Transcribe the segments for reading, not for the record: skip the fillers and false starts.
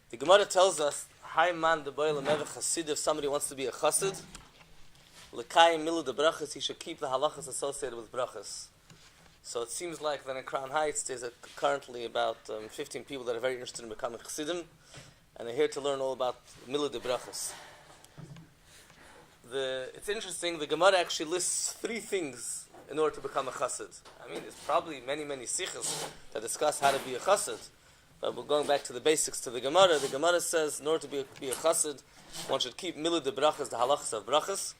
The Gemara tells us, "Hi man de boile meve chassid." If somebody wants to be a chassid, l'kayim milu de brachas, he should keep the halachas associated with brachas. So it seems like that in Crown Heights there's currently about 15 people that are very interested in becoming chassidim, and they're here to learn all about milu de brachas. It's interesting. The Gemara actually lists 3 things in order to become a chassid. I mean, there's probably many sichos that discuss how to be a chassid. But we're going back to the basics to the Gemara. The Gemara says in order to be a chassid, one should keep milu de brachas, the halachas of brachas.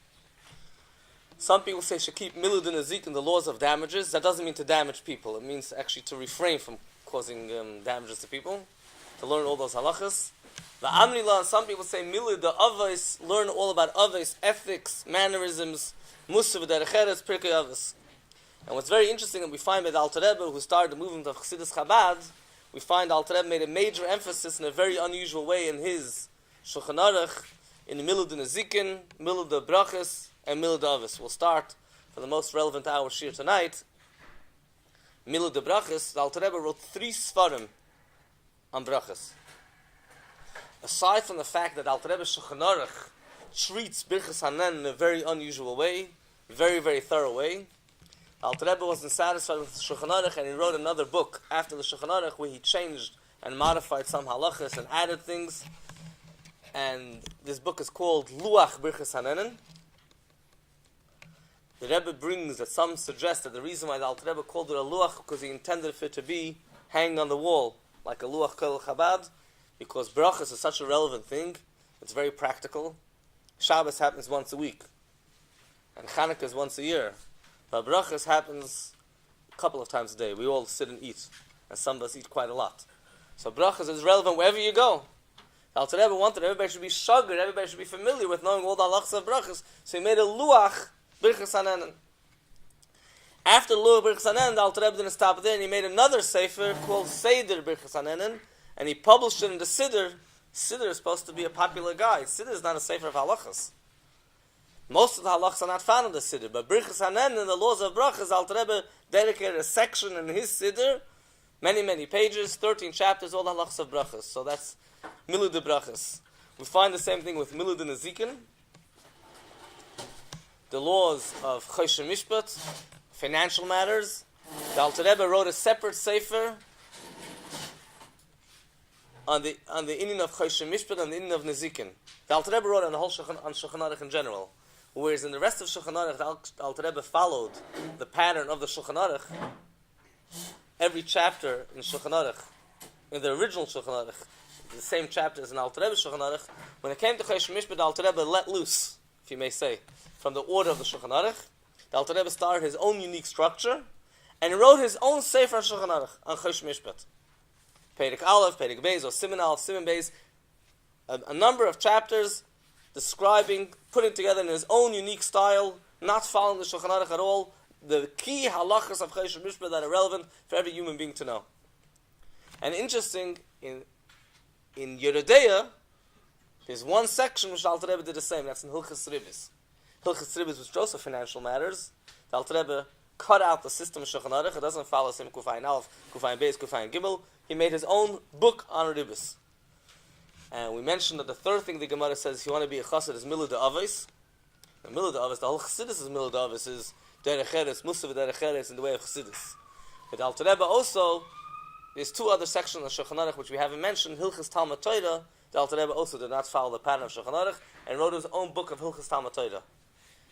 Some people say should keep milu de nezikin, the laws of damages. That doesn't mean to damage people. It means actually to refrain from causing damages to people. To learn all those halachas. The amrila, some people say milu de avos, learn all about avos, ethics, mannerisms, musav derecheres, pirkei avos. And what's very interesting, and we find that Alter Rebbe, who started the movement of Chassidus Chabad, we find Alter Rebbe made a major emphasis in a very unusual way in his Shulchan Aruch, in the milu de nezikin, milu de brachas, and milu de avos. We'll start for the most relevant hour shir tonight. Milu de brachas, the Alter Rebbe wrote 3 svarim on brachas. Aside from the fact that Alter Rebbe Shulchan Aruch treats Birchas Hanen in a very unusual way, very thorough way, Alter Rebbe wasn't satisfied with the Shulchan Aruch, and he wrote another book after the Shulchan Aruch where he changed and modified some halachas and added things. And this book is called Luach Birchas Hanenin. The Rebbe brings that some suggest that the reason why the Alter Rebbe called it a Luach because he intended for it to be hanging on the wall like a Luach Kol Chabad, because brachas is such a relevant thing. It's very practical. Shabbos happens once a week, and Chanukah is once a year. But brachas happens a couple of times a day. We all sit and eat, and some of us eat quite a lot. So brachas is relevant wherever you go. The Alter Rebbe wanted everybody should be shagar, everybody should be familiar with knowing all the halachas of brachas. So he made a luach birchas hanenin. After luach birchas hanenin, the Alter Rebbe didn't stop there, and he made another sefer called Seder birchas hanenin, and he published it in the Siddur. Siddur is supposed to be a popular guide. Siddur is not a sefer of halachas. Most of the halachas are not found in the Siddur, but Birchas Hanen and the laws of brachas, Alter Rebbe dedicated a section in his Siddur, many pages, 13 chapters, all the halachas of brachas. So that's milu de brachas. We find the same thing with milu de nezikin, the laws of choshen mishpat, financial matters. The Alter Rebbe wrote a separate sefer on the inyan of choshen mishpat and the inyan of nezikin. The Alter Rebbe wrote on the whole Shulchan Aruch in general. Whereas in the rest of Shulchan Aruch, the Alter Rebbe followed the pattern of the Shulchan Aruch. Every chapter in Shulchan Aruch, in the original Shulchan Aruch, the same chapter as in Alter Rebbe Shulchan Aruch, when it came to Choshen Mishpat, the Alter Rebbe let loose, if you may say, from the order of the Shulchan Aruch. The Alter Rebbe started his own unique structure, and he wrote his own Sefer Shulchan Aruch on Choshen Mishpat. Perek Aleph, Perek Beis, or Siman Aleph, Siman Beis, a number of chapters describing, putting together in his own unique style, not following the Shulchan Aruch at all, the key halachas of Choshen Mishpat that are relevant for every human being to know. And interesting, in Yeridea, there's one section which the Alter Rebbe did the same, that's in Hilchas Ribis. Hilchas Ribis, which is also financial matters, the Alter Rebbe cut out the system of Shulchan Aruch. It doesn't follow Sim Kufayin Aleph, Kufayin Beis, Kufayin Gimel. He made his own book on Ribis. And we mentioned that the third thing the Gemara says, if you want to be a chassid, is milu de avos. The milu de avos, the whole chassidus is milu de avos, is derecheres, musav derecheres, in the way of chassidus. But Alter Rebbe also, there's 2 other sections of Shulchan Aruch which we haven't mentioned. Hilchas Talmud Torah, the Alter Rebbe also did not follow the pattern of Shulchan Aruch, and wrote his own book of Hilchas Talmud Torah.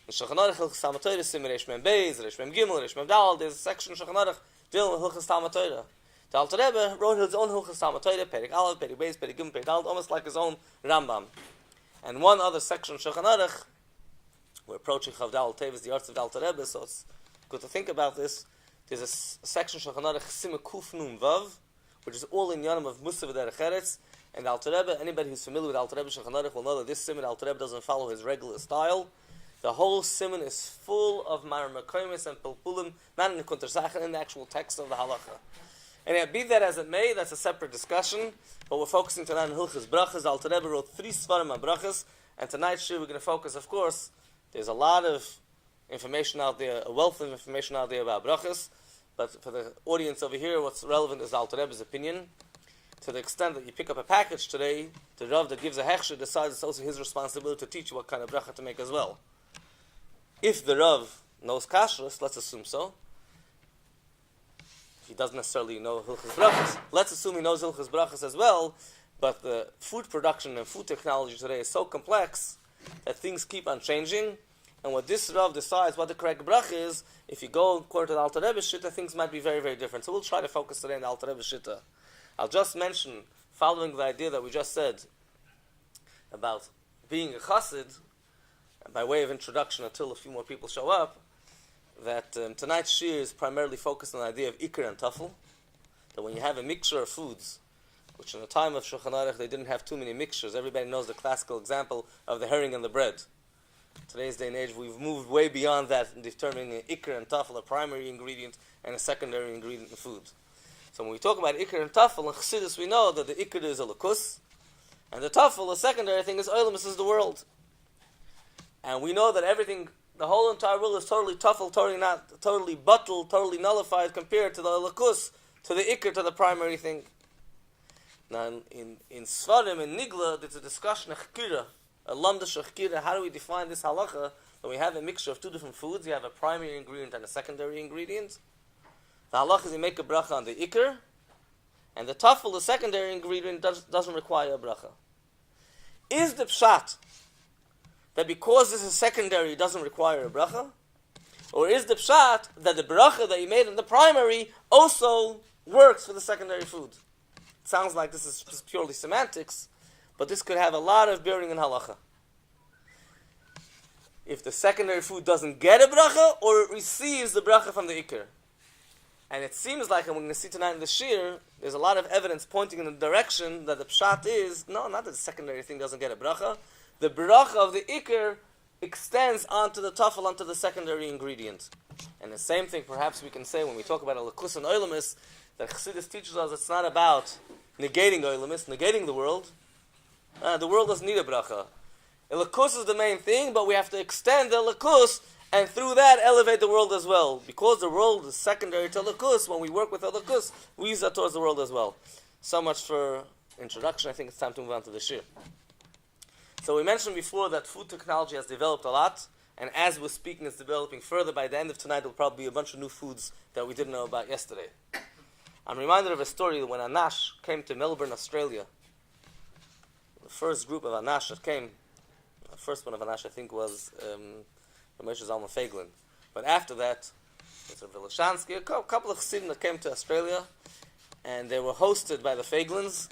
In Shulchan Aruch, Hilchas Talmud Torah, Siman Reish Mem Beis, Reish Mem Gimel, Reish Mem Dal, there's a section of Shulchan Aruch dealing with Hilchas Talmud Torah. The Alter Rebbe wrote his own Hilchas Talmud Torah, Perek Aleph, Perek Beis, Perek Gimel, Perek Dal, almost like his own Rambam. And one other section of Shulchan Aruch, we're approaching Chavdal Tevis, the arts of the Alter Rebbe, so it's good to think about this. There's a section of Shulchan Aruch, Sima Kuf Nun Vav, which is all in Yanam of Musav Derecheretz, and the Alter Rebbe, anybody who's familiar with Alter Rebbe Shulchan Aruch will know that this Siman Alter Rebbe doesn't follow his regular style. The whole Siman is full of Mar Mekoimis and Pilpulim, not in the Kunter Sachen, in the actual text of the Halacha. And be that as it may, that's a separate discussion, but we're focusing tonight on Hilchas Brachas. Alter Rebbe wrote 3 Svarim on Brachas, and tonight's shir we're going to focus, of course, there's a lot of information out there, a wealth of information out there about Brachas, but for the audience over here, what's relevant is Alter Rebbe's opinion. to the extent that you pick up a package today, the Rav that gives a hechsher decides it's also his responsibility to teach you what kind of bracha to make as well. If the Rav knows kashrus, let's assume so. He doesn't necessarily know hilchos brachas. Let's assume he knows hilchos brachas as well, but the food production and food technology today is so complex that things keep on changing, and what this Rav decides what the correct bracha is, if you go according to the Alter Rebbe Shitta, things might be very, very different. So we'll try to focus today on the Alter Rebbe Shitta. I'll just mention, following the idea that we just said about being a chassid, by way of introduction until a few more people show up, that tonight's shir is primarily focused on the idea of ikr and tafel, that when you have a mixture of foods, which in the time of Shulchan Aruch they didn't have too many mixtures. Everybody knows the classical example of the herring and the bread. Today's day and age, we've moved way beyond that in determining an ikr and tafel, a primary ingredient, and a secondary ingredient in food. So when we talk about ikr and tafel, in Chassidus we know that the ikr is a lakus, and the tafel, the secondary thing, is oilam, is the world. And we know that everything, the whole entire world is totally tafel, totally buttled, totally nullified compared to the lakus, to the ikr, to the primary thing. Now in Svarim, in Nigla, there's a discussion of chkira, a lamdash of chkira. How do we define this halacha? When we have a mixture of two different foods, you have a primary ingredient and a secondary ingredient. The halacha is you make a bracha on the ikr, and the tafel, the secondary ingredient, doesn't require a bracha. Is the pshat that because this is secondary, it doesn't require a bracha? Or is the pshat that the bracha that you made in the primary also works for the secondary food? It sounds like this is just purely semantics, but this could have a lot of bearing in halacha. If the secondary food doesn't get a bracha, or it receives the bracha from the ikr. And it seems like, and we're going to see tonight in the shir, there's a lot of evidence pointing in the direction that the pshat is, no, not that the secondary thing doesn't get a bracha. The bracha of the ikr extends onto the tafel, onto the secondary ingredient. And the same thing perhaps we can say when we talk about a lakus and oilamis, that Chassidus teaches us it's not about negating oilamis, negating the world. The world doesn't need a bracha. A lakus is the main thing, but we have to extend the lakus, and through that elevate the world as well. Because the world is secondary to lakus, when we work with a lakus, we use that towards the world as well. So much for introduction. I think it's time to move on to the shir. So we mentioned before that food technology has developed a lot, and as we're speaking, it's developing further. By the end of tonight, there will probably be a bunch of new foods that we didn't know about yesterday. I'm reminded of a story when Anash came to Melbourne, Australia. The first group of Anash that came, the first one of Anash I think was Moshe Zalman Feiglin. But after that, Mr. Vilashansky, a couple of Chassidim that came to Australia, and they were hosted by the Feiglins,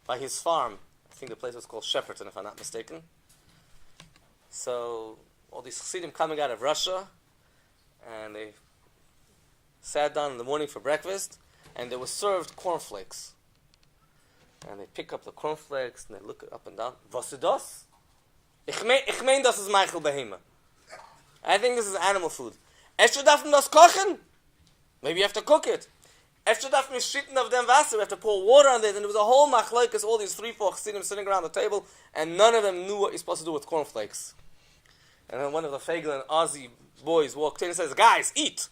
by his farm. I think the place was called Shepperton, if I'm not mistaken. So, all these Chassidim coming out of Russia, and they sat down in the morning for breakfast, and they were served cornflakes. And they pick up the cornflakes, and they look it up and down. Was ist das? Ich mein, das ist Michael Behema. I think this is animal food. Esche darf man das kochen? Maybe you have to cook it. Esche darf man schitten auf dem Wasser. We have to pour water on it. And there was a whole machlokes, all these 3-4 Chassidim sitting around the table, and none of them knew what you're supposed to do with cornflakes. And then one of the Feiglin Aussie boys walked in and says, "Guys, eat!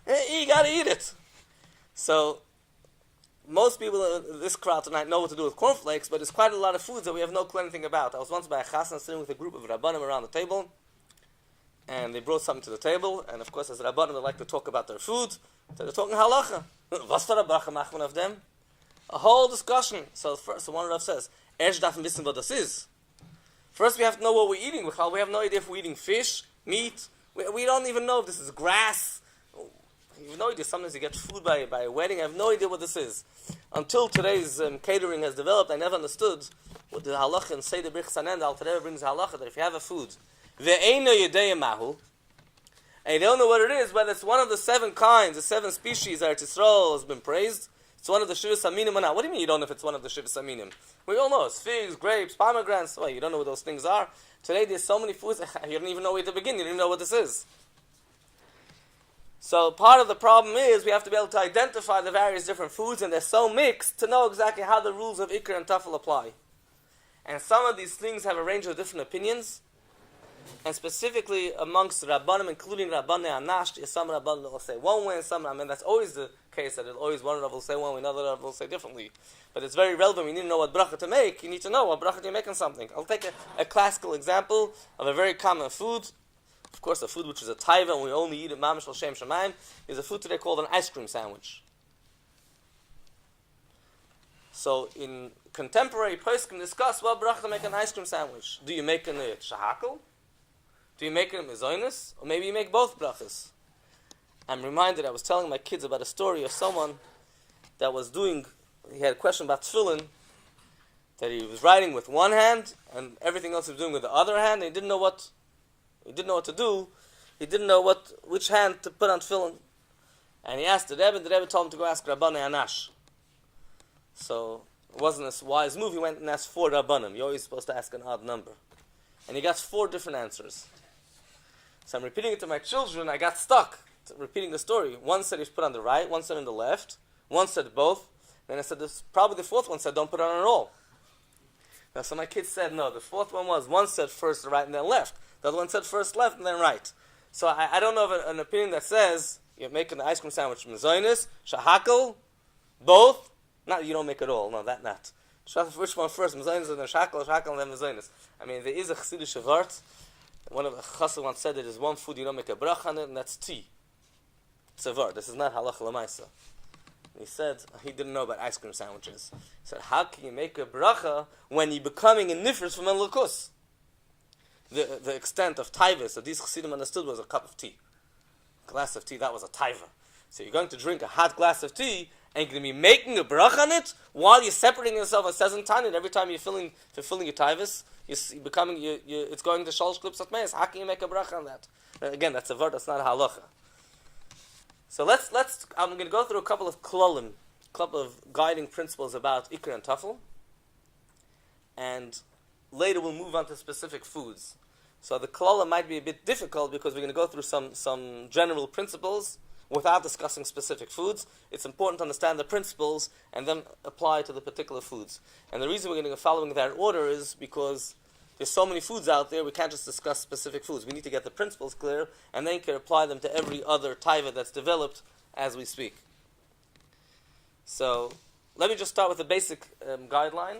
You gotta eat it." So, most people in this crowd tonight know what to do with cornflakes, but there's quite a lot of foods that we have no clue anything about. I was once by a chassan sitting with a group of Rabbanim around the table, and they brought something to the table, and of course as Rabbanim they like to talk about their food, so they're talking halacha. Was for a bracha machen of them? A whole discussion. So one Rav says, "Erst darf man wissen what das is." First we have to know what we're eating. We have no idea if we're eating fish, meat. We don't even know if this is grass. You have no idea. Sometimes you get food by a wedding. I have no idea what this is. Until today's catering has developed, I never understood what the halacha and say the Birch Sanen, the Alter Rebbe brings halacha, that if you have a food, ve'eino yedei mahu, and you don't know what it is, whether it's one of the 7 kinds, the 7 species that Yisrael has been praised, it's one of the Shivas Aminim or not. What do you mean you don't know if it's one of the Shivas Aminim? We all know it's figs, grapes, pomegranates. Well, you don't know what those things are. Today there's so many foods, you don't even know where to begin. You don't even know what this is. So part of the problem is we have to be able to identify the various different foods, and they're so mixed to know exactly how the rules of Ikr and Tafel apply. And some of these things have a range of different opinions, and specifically amongst Rabbanim, including Rabbanei Anash, some Rabbanim will say one way, and some, that's always the case that always one Rav will say one, another Rav will say differently. But it's very relevant. You need to know what bracha to make. You need to know what bracha you're making something. I'll take a classical example of a very common food. Of course, a food which is a taiva, and we only eat it mamish l'shem shamayim, is a food today called an ice cream sandwich. So in contemporary poskim discuss what bracha to make an ice cream sandwich. Do you make it a shahakal? Do you make it a mezoinus? Or maybe you make both brachas. I'm reminded, I was telling my kids about a story of someone that was doing, he had a question about tefillin, that he was writing with one hand, and everything else he was doing with the other hand, and he didn't know what to do. He didn't know which hand to put on tefillin. And he asked the Rebbe told him to go ask Rabbanei Anash. So, it wasn't a wise move, he went and asked 4 Rabbanim. You're always supposed to ask an odd number. And he got 4 different answers. So I'm repeating it to my children, I got stuck repeating the story. One said he should put on the right, one said on the left, one said both. Then I said, probably the 4th one said don't put it on at all. Now, so my kids said no, the 4th one said first right and then left. The other one said first left and then right. So I don't know of an opinion that says you're making the ice cream sandwich mezoinus, shahakal, both. Not you don't make it all. No, that not. Which one first? Mezoinus and then shahakal and then mezoinus. I mean, there is a chassidish vart. One of the chassid once said there's one food you don't make a bracha on it, and that's tea. It's a vart. This is not halacha l'maisa. He said he didn't know about ice cream sandwiches. He said, how can you make a bracha when you're becoming a nifris from a lukus? The extent of taivas that these chassidim understood was a cup of tea. A glass of tea, that was a taiva. So you're going to drink a hot glass of tea, and you're going to be making a bracha on it while you're separating yourself, as says in Tanya, every time you're fulfilling your taivas, you're becoming, it's going to shalosh klips at meis. How can you make a bracha on that? Again, that's a word, that's not a halacha. So I'm going to go through a couple of klolim, a couple of guiding principles about ikr and tafel, and later we'll move on to specific foods. So the klolim might be a bit difficult because we're going to go through some general principles without discussing specific foods. It's important to understand the principles and then apply to the particular foods. And the reason we're going to go following that order is because there's so many foods out there, we can't just discuss specific foods. We need to get the principles clear, and then you can apply them to every other taiva that's developed as we speak. So, let me just start with a basic guideline.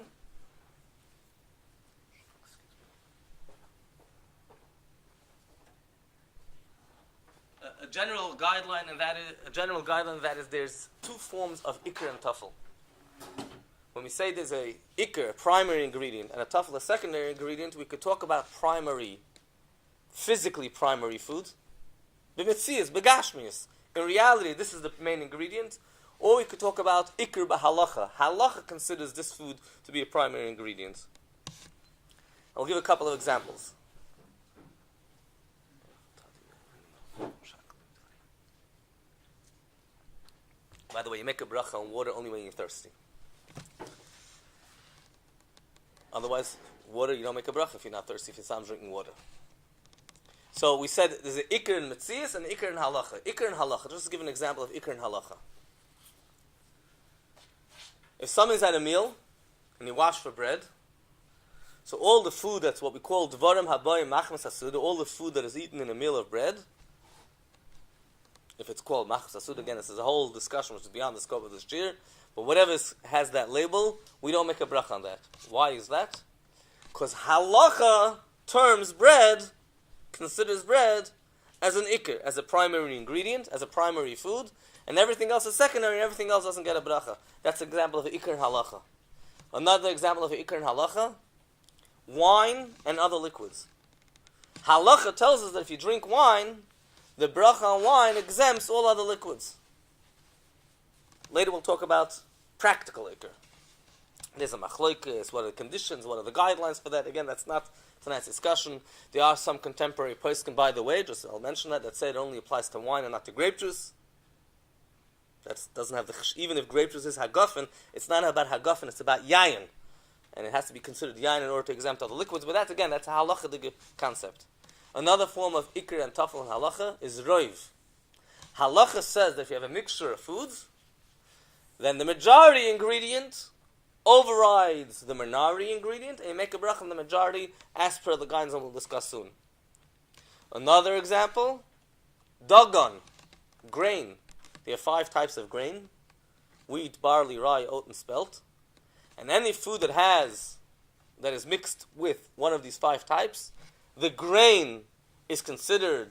A general guideline, and that is there's 2 forms of ikr and tafel. When we say there's a ikr, a primary ingredient, and a tafel, a secondary ingredient, we could talk about physically primary food. B'metzias, b'gashmias. In reality, this is the main ingredient. Or we could talk about ikr b'halacha. Halacha considers this food to be a primary ingredient. I'll give a couple of examples. By the way, you make a bracha on water only when you're thirsty. Otherwise, water, you don't make a bracha if you're not thirsty, if you're not drinking water. So we said there's an ikr in metzias and an ikr in halacha. Ikr in halacha, just to give an example of ikr in halacha. If someone's had a meal, and you wash for bread, so all the food that's what we call dvarim habayim machmas hasud, all the food that is eaten in a meal of bread, if it's called machmas hasud, again, this is a whole discussion which is beyond the scope of this year. But whatever has that label, we don't make a bracha on that. Why is that? Because halacha terms bread, considers bread as an ikr, as a primary ingredient, as a primary food, and everything else is secondary, and everything else doesn't get a bracha. That's an example of an ikr in halacha. Another example of an ikr in halacha, wine and other liquids. Halacha tells us that if you drink wine, the bracha on wine exempts all other liquids. Later we'll talk about practical ikr. There's a machloikis, what are the conditions, what are the guidelines for that? Again, that's not tonight's discussion. There are some contemporary poskim, by the way, just I'll mention that say it only applies to wine and not to grape juice. That doesn't have even if grape juice is hagafen, it's not about hagafen, it's about yayin. And it has to be considered yayin in order to exempt other liquids, but that's a halacha concept. Another form of ikr and tafel and halacha is roiv. Halacha says that if you have a mixture of foods, then the majority ingredient overrides the minority ingredient, and you make a bracha on the majority as per the guidance that we'll discuss soon. Another example, dagan, grain. You have 5 types of grain: wheat, barley, rye, oat, and spelt. And any food that is mixed with one of these 5 types, the grain is considered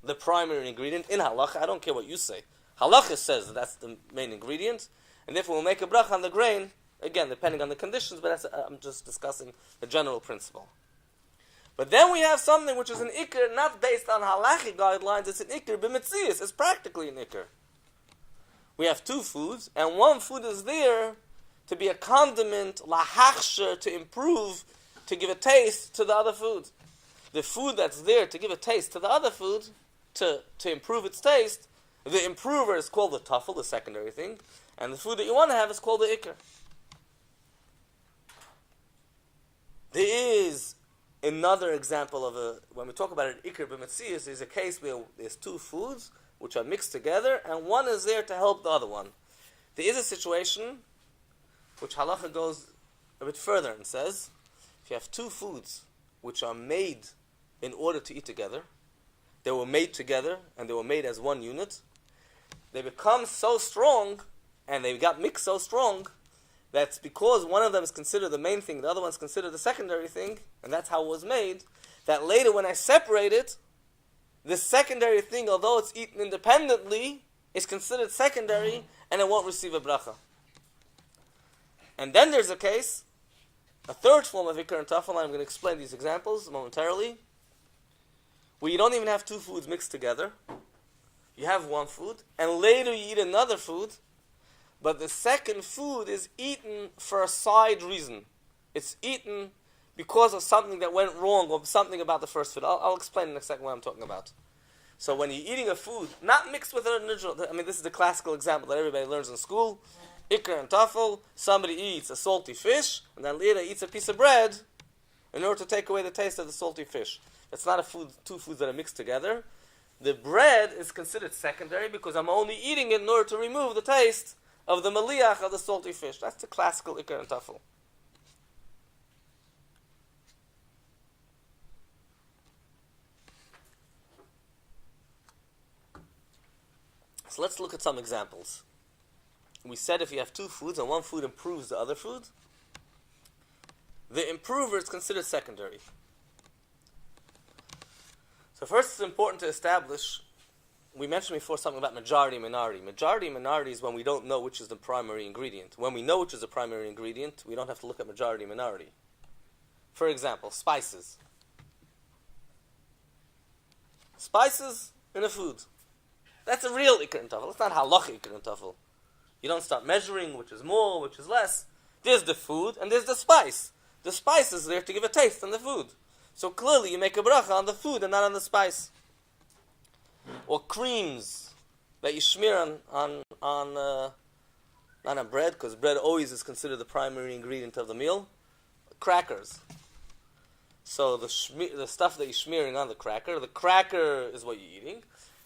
the primary ingredient in halacha. I don't care what you say. Halacha says that that's the main ingredient, and therefore we'll make a bracha on the grain, again, depending on the conditions, but I'm just discussing the general principle. But then we have something which is an ikr, not based on halachic guidelines, it's an ikr b'metzias, it's practically an ikr. We have 2 foods, and one food is there to be a condiment, lahachsher, to improve, to give a taste to the other food. The food that's there to give a taste to the other food, to improve its taste, the improver is called the tafel, the secondary thing, and the food that you want to have is called the ikr. There is another example of when we talk about an ikr b'metzias, there's a case where there's 2 foods which are mixed together, and one is there to help the other one. There is a situation which halacha goes a bit further and says, if you have 2 foods which are made in order to eat together, they were made together and they were made as one unit, they become so strong and they got mixed so strong that's because one of them is considered the main thing, the other one's considered the secondary thing, and that's how it was made, that later when I separate it, the secondary thing, although it's eaten independently, is considered secondary and it won't receive a bracha. And then there's a case, a third form of ikr and tafel, and I'm going to explain these examples momentarily, where you don't even have 2 foods mixed together. You have one food, and later you eat another food, but the second food is eaten for a side reason. It's eaten because of something that went wrong, or something about the first food. I'll explain in a second what I'm talking about. So when you're eating a food, not mixed with an original, this is the classical example that everybody learns in school, ikr and tafel, somebody eats a salty fish, and then later eats a piece of bread in order to take away the taste of the salty fish. It's not 2 foods that are mixed together. The bread is considered secondary because I'm only eating it in order to remove the taste of the maliach of the salty fish. That's the classical ikr and tafel. So let's look at some examples. We said if you have 2 foods and one food improves the other food, the improver is considered secondary. So first it's important to establish, we mentioned before something about majority-minority. Majority-minority is when we don't know which is the primary ingredient. When we know which is the primary ingredient, we don't have to look at majority-minority. For example, spices. Spices in a food. That's a real ikr and tafel. It's not halacha ikr and tafel. You don't start measuring which is more, which is less. There's the food and there's the spice. The spice is there to give a taste on the food. So clearly you make a bracha on the food and not on the spice. Or creams that you smear on not on bread, because bread always is considered the primary ingredient of the meal. Crackers. So the stuff that you're smearing on the cracker is what you're eating,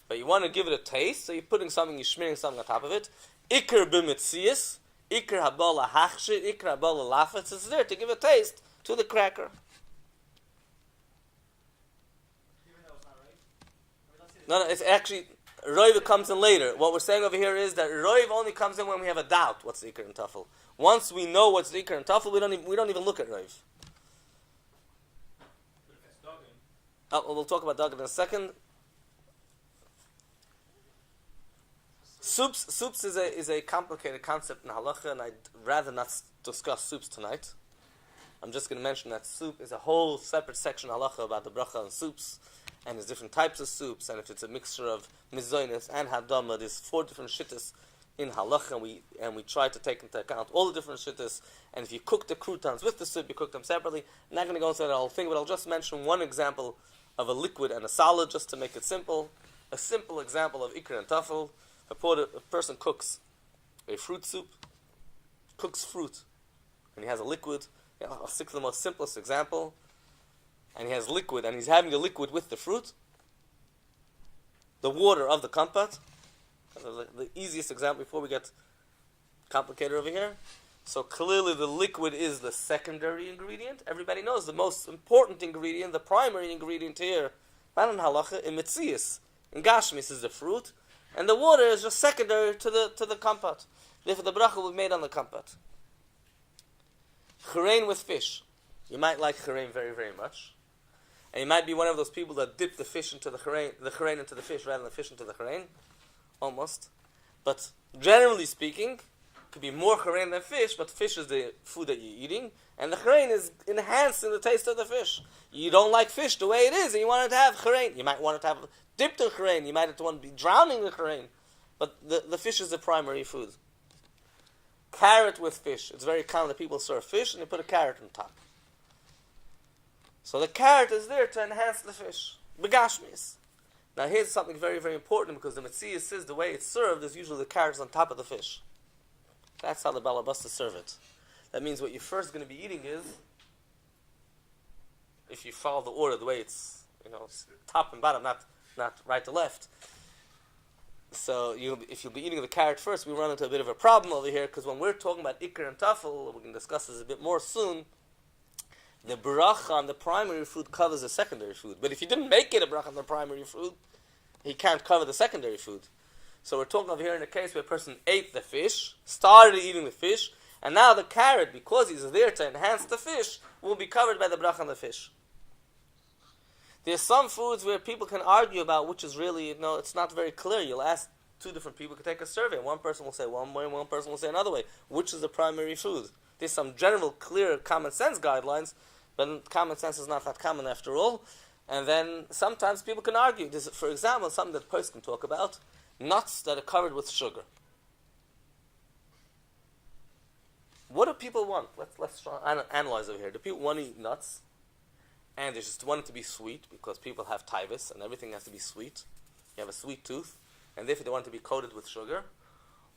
but you want to give it a taste, so you're smearing something on top of it. Ikr b'metzias, ikr habala hachshir, ikr habala lafetz, it's there to give a taste to the cracker. No, it's actually, roiv comes in later. What we're saying over here is that roiv only comes in when we have a doubt what's the ikr and tafel. Once we know what's the ikr and tafel, we don't even look at roiv. We'll talk about dog in a second. Soups is a complicated concept in halacha, and I'd rather not discuss soups tonight. I'm just going to mention that soup is a whole separate section of halacha about the bracha on soups, and there's different types of soups, and if it's a mixture of mizonos and hadama, there's 4 different shittas in halacha, and we try to take into account all the different shittas, and if you cook the croutons with the soup, you cook them separately. I'm not going to go into that whole thing, but I'll just mention one example of a liquid and a solid, just to make it simple. A simple example of ikr and tafel. A person cooks a fruit soup, cooks fruit, and he has a liquid. I'll stick to the most simplest example. And he has liquid, and he's having the liquid with the fruit. The water of the compote. The easiest example before we get complicated over here. So clearly the liquid is the secondary ingredient. Everybody knows the most important ingredient, the primary ingredient here, not in halacha, in metzias. In gashmis is the fruit. and the water is just secondary to the compote. Therefore, the bracha will be made on the compote. Chrein with fish. You might like chrein very, very much. And you might be one of those people that dip the fish into the chrein into the fish rather than the fish into the chrein. Almost. But generally speaking, it could be more chrein than fish, but fish is the food that you're eating, and the chrein is enhancing the taste of the fish. You don't like fish the way it is, and you want it to have chrein. You might want it to have dipped in chrein. You might want to be drowning in chrein. But the fish is the primary food. Carrot with fish. It's very common that people serve fish and they put a carrot on top. So the carrot is there to enhance the fish. Begashmis. Now here's something very, very important, because the Metziah says the way it's served is usually the carrot is on top of the fish. That's how the balabasta serve it. That means what you're first going to be eating is, if you follow the order the way it's, top and bottom, not right to left. So if you'll be eating the carrot first, we run into a bit of a problem over here, because when we're talking about ikr and tafel, we can discuss this a bit more soon, the bracha on the primary food covers the secondary food. But if you didn't make it a bracha on the primary food, he can't cover the secondary food. So we're talking over here in a case where a person ate the fish, started eating the fish, and now the carrot, because he's there to enhance the fish, will be covered by the bracha on the fish. There's some foods where people can argue about which is really, it's not very clear. You'll ask two different people, you can take a survey. One person will say one way, one person will say another way. Which is the primary food? There's some general, clear, common sense guidelines, but common sense is not that common after all. And then sometimes people can argue. There's, for example, something that posts can talk about, nuts that are covered with sugar. What do people want? Let's try and analyze over here. Do people want to eat nuts? And they just want it to be sweet, because people have typhus and everything has to be sweet. You have a sweet tooth, and therefore they want it to be coated with sugar.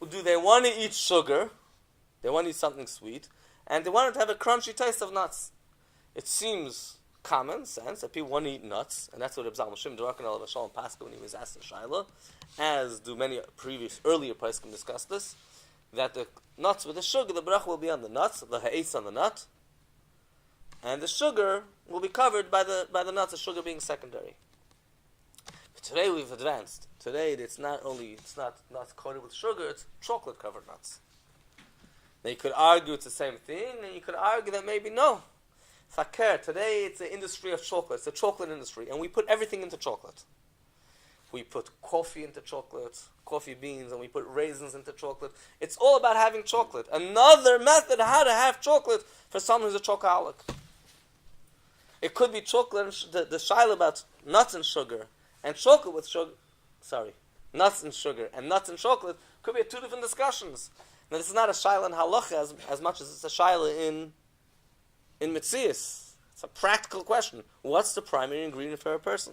Or do they want to eat sugar? They want to eat something sweet, and they want it to have a crunchy taste of nuts. It seems common sense that people want to eat nuts, and that's what Reb Zalman Shimon Darakan al Vashal Pascha when he was asked in Shaila, as do many earlier poskim discuss this, that the nuts with the sugar, the bracha will be on the nuts, the ha'etz on the nut, and the sugar will be covered by the nuts, the sugar being secondary. But today we've advanced. Today it's not nuts coated with sugar, it's chocolate covered nuts. Now you could argue it's the same thing, and you could argue that maybe no. Fakir, today it's the industry of chocolate, it's the chocolate industry, and we put everything into chocolate. We put coffee into chocolate, coffee beans, and we put raisins into chocolate. It's all about having chocolate. Another method how to have chocolate for someone who's a chocoholic. It could be chocolate, the shaila about nuts and sugar, and chocolate with sugar, nuts and sugar, and nuts and chocolate could be two different discussions. Now this is not a shaila in halacha as much as it's a shaila in mitzias. It's a practical question. What's the primary ingredient for a person?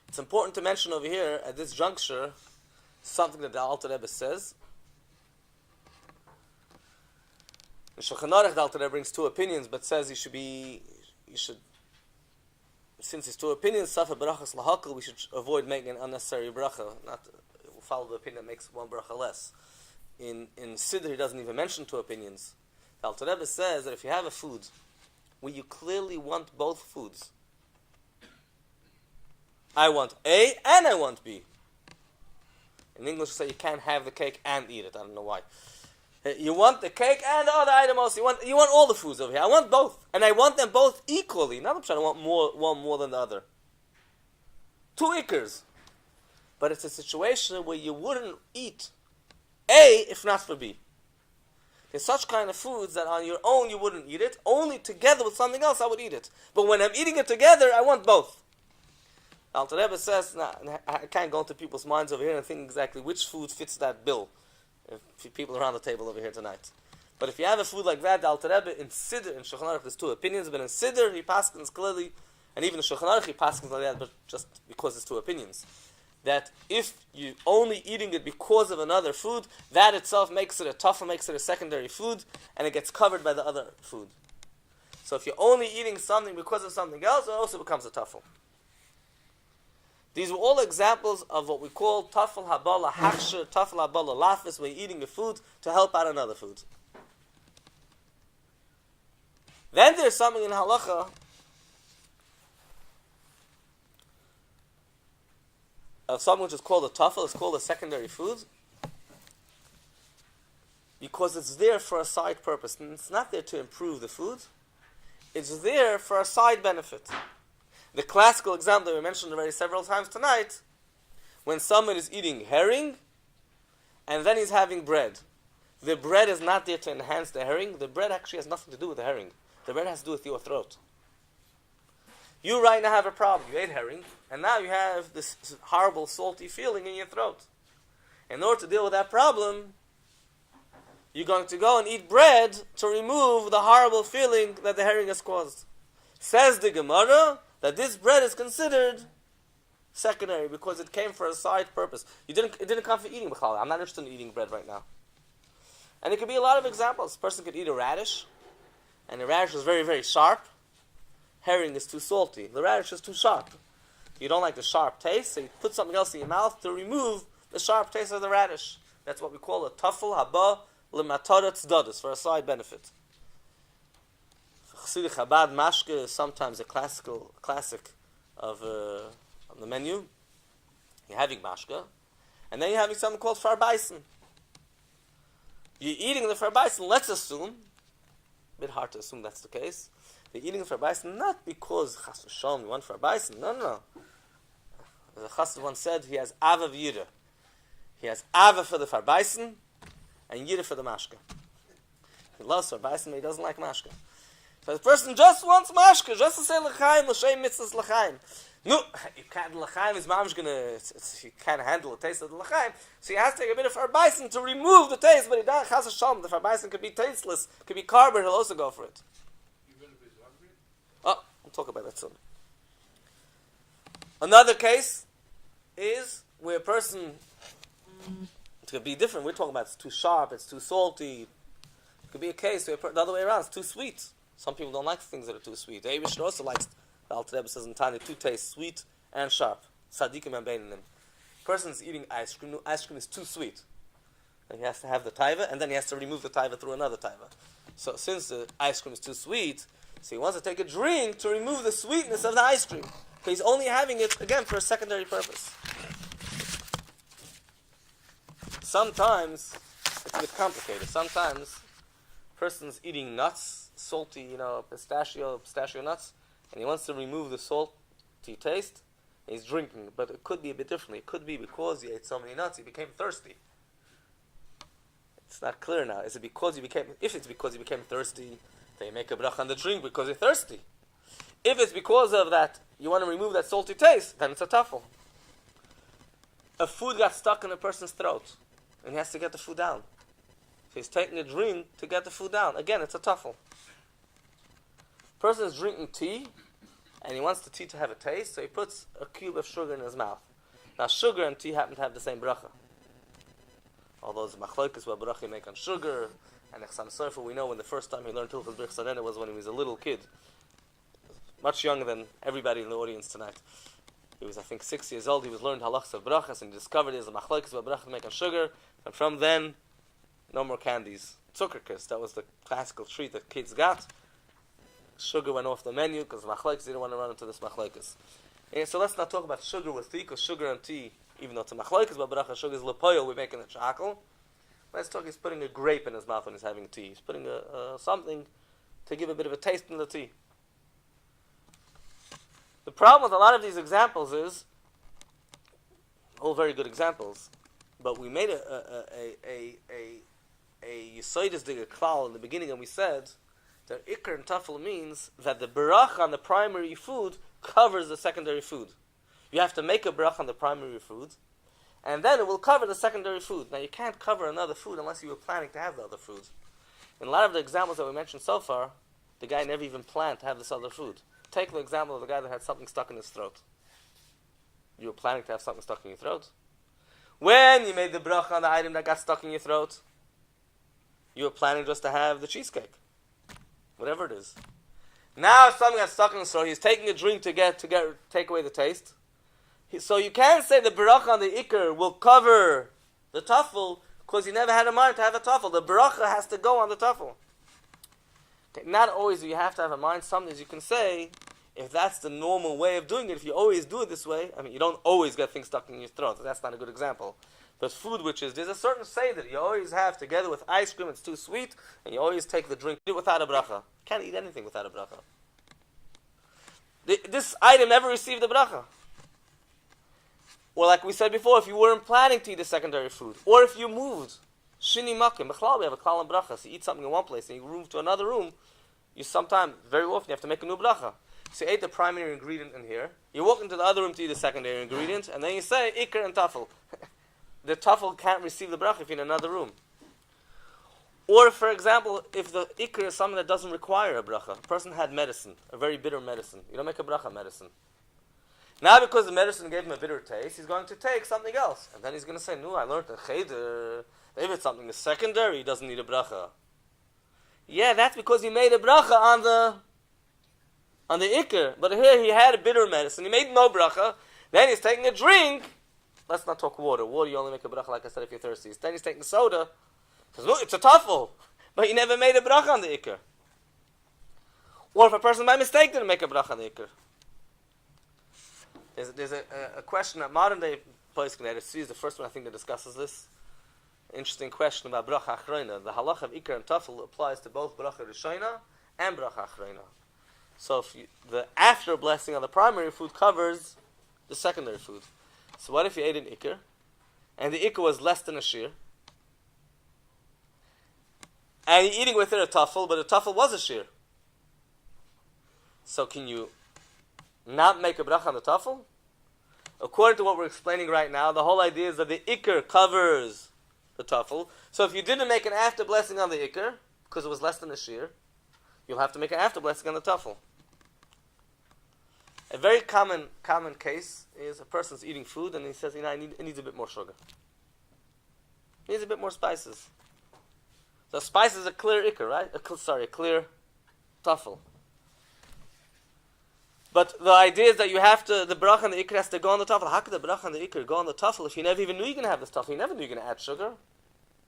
It's important to mention over here, at this juncture, something that the Alter Rebbe says. In Shulchan Aruch, the Alter Rebbe brings two opinions, but says since his two opinions, Safa Brochos Lahakal, we should avoid making an unnecessary bracha. Not follow the opinion that makes one bracha less. In Siddur, he doesn't even mention two opinions. The Alter Rebbe says that if you have a food where you clearly want both foods, I want A and I want B. In English, we say you can't have the cake and eat it. I don't know why. You want the cake and the other item also. You want all the foods over here. I want both, and I want them both equally. Not I'm trying to want one more than the other. Two ikers, but it's a situation where you wouldn't eat A if not for B. There's such kind of foods that on your own you wouldn't eat it. Only together with something else I would eat it. But when I'm eating it together, I want both. Alter Rebbe says, I can't go into people's minds over here and think exactly which food fits that bill. If people around the table over here tonight. But if you have a food like that, the Alter Rebbe in Siddur, in Shulchan Aruch, there's two opinions, but in Siddur, he paskins clearly, and even in Shulchan Aruch, he paskins like that, but just because there's two opinions. That if you're only eating it because of another food, that itself makes it a tafel, makes it a secondary food, and it gets covered by the other food. So if you're only eating something because of something else, it also becomes a tafel. These were all examples of what we call tafel habala hachsher, tafel habala lafis, when you're eating a food to help out another food. Then there's something in halacha of something which is called a tafel, it's called a secondary food, because it's there for a side purpose. And it's not there to improve the food. It's there for a side benefit. The classical example that we mentioned already several times tonight, when someone is eating herring, and then he's having bread. The bread is not there to enhance the herring. The bread actually has nothing to do with the herring. The bread has to do with your throat. You right now have a problem. You ate herring, and now you have this horrible salty feeling in your throat. In order to deal with that problem, you're going to go and eat bread to remove the horrible feeling that the herring has caused. Says the Gemara that this bread is considered secondary because it came for a side purpose. It didn't come for eating b'chal. I'm not interested in eating bread right now. And it could be a lot of examples. A person could eat a radish, and the radish is very, very sharp. Herring is too salty. The radish is too sharp. You don't like the sharp taste, so you put something else in your mouth to remove the sharp taste of the radish. That's what we call a tafel haba l'matara tzedadus, for a side benefit. Chassidic Chabad mashke is sometimes a classic of the menu. You're having mashke, and then you're having something called farbaisen. You're eating the farbaisen, let's assume, a bit hard to assume that's the case. You're eating the farbaisen not because chas v'shalom you want farbaisen. No. As a chassid once said, he has ava v'yira. He has ava for the farbaisen and yira for the mashke. He loves farbaisen, but he doesn't like mashke. So the person just wants mashke, just to say l'chaim, l'shem mitzvahs l'chaim. No, you can't. L'chaim is mamish gonna. You can't handle the taste of the l'chaim, so he has to take a bit of farbaisen to remove the taste. But he doesn't. Chas v'shalom, the farbaisen could be tasteless, could be carbon. He'll also go for it. Even if he's hungry? Oh, we'll talk about that soon. Another case is where a person, it could be different. We're talking about it's too sharp, it's too salty. It could be a case where the other way around, it's too sweet. Some people don't like things that are too sweet. The Eibush also likes, the Alter Rebbe says in Tanya, two tastes, sweet and sharp. Tzadikim and beinim. Person's eating ice cream. Ice cream is too sweet. And he has to have the taiva, and then he has to remove the taiva through another taiva. So since the ice cream is too sweet, so he wants to take a drink to remove the sweetness of the ice cream. So he's only having it, again, for a secondary purpose. Sometimes it's a bit complicated. Sometimes a person's eating nuts, salty, pistachio nuts, and he wants to remove the salty taste, and he's drinking. But it could be a bit differently. It could be because he ate so many nuts, he became thirsty. It's not clear now. Is it because if it's because he became thirsty, then you make a bracha on the drink because you're thirsty. If it's because of that, you want to remove that salty taste, then it's a tafel. A food got stuck in a person's throat, and he has to get the food down. So he's taking a drink to get the food down. Again, it's a tafel. Person is drinking tea, and he wants the tea to have a taste, so he puts a cube of sugar in his mouth. Now, sugar and tea happen to have the same bracha. Although it's machlokas what bracha you make on sugar, and Echsan Sofer, we know when the first time he learned Hilchos Birch Sarena was when he was a little kid. Much younger than everybody in the audience tonight. He was, I think, 6 years old. He was learned halachas of brachas, and he discovered there's a machlokas what bracha to make on sugar. And from then, no more candies. Zuckerkas, that was the classical treat that kids got. Sugar went off the menu because machlokas didn't want to run into this machlokas. So let's not talk about sugar with tea, because sugar and tea, even though it's a machlokas, but bracha sugar is lepoil, we're making a chakel. Let's talk, he's putting a grape in his mouth when he's having tea. He's putting something to give a bit of a taste in the tea. The problem with a lot of these examples is, all very good examples, but we made a Yesodis Diga Klal in the beginning, and we said that Iker and Tafel means that the bracha on the primary food covers the secondary food. You have to make a bracha on the primary food, and then it will cover the secondary food. Now, you can't cover another food unless you were planning to have the other food. In a lot of the examples that we mentioned so far, the guy never even planned to have this other food. Take the example of the guy that had something stuck in his throat. You were planning to have something stuck in your throat. When you made the bracha on the item that got stuck in your throat, you were planning just to have the cheesecake. Whatever it is. Now something got stuck in his throat. He's taking a drink to take away the taste. So you can't say the bracha on the ikr will cover the tafel because he never had a mind to have a tafel. The bracha has to go on the tafel. Okay, not always do you have to have a mind. Some days you can say if that's the normal way of doing it, if you always do it this way, I mean, you don't always get things stuck in your throat, so that's not a good example. But food, which is, there's a certain seder you always have together with ice cream, it's too sweet, and you always take the drink without a bracha. You can't eat anything without a bracha. This item never received a bracha. Or like we said before, if you weren't planning to eat a secondary food, or if you moved, shini makim, b'chlal we have a klal and bracha, so you eat something in one place and you move to another room, you sometimes, very often, you have to make a new bracha. So you ate the primary ingredient in here, you walk into the other room to eat the secondary ingredient, and then you say, ikr and tafel. The tafel can't receive the bracha if you're in another room. Or, for example, if the ikr is something that doesn't require a bracha, a person had medicine, a very bitter medicine, you don't make a bracha medicine. Now, because the medicine gave him a bitter taste, he's going to take something else. And then he's going to say, no, I learned a cheder. If it's something is secondary, he doesn't need a bracha. Yeah, that's because he made a bracha on the ikr. But here he had a bitter medicine. He made no bracha. Then he's taking a drink. Let's not talk water. Water, you only make a bracha, like I said, if you're thirsty. Then he's taking soda. He says, look, it's a tafel. But he never made a bracha on the ikr. Or if a person by mistake didn't make a bracha on the ikr. There's a question that modern day place Eretz is the first one I think that discusses this. Interesting question about bracha achrona. The halacha of ikar and tafel applies to both bracha rishona and bracha achrona. So if the after blessing on the primary food covers the secondary food. So what if you ate an ikar and the ikar was less than a shear, and you're eating with it a tafel, but the tafel was a shear? So can you not make a bracha on the tafel? According to what we're explaining right now, the whole idea is that the ikr covers the tafel. So if you didn't make an after blessing on the ikr, because it was less than a shear, you'll have to make an after blessing on the tafel. A very common case is a person's eating food and he says, it needs a bit more sugar. It needs a bit more spices. So spice is a clear ikr, right? A clear tafel. But the idea is that you have to, the bracha and the ikr has to go on the tafel. How could the bracha and the ikr go on the tafel if you never even knew you're going to have this tafel? You never knew you're going to add sugar.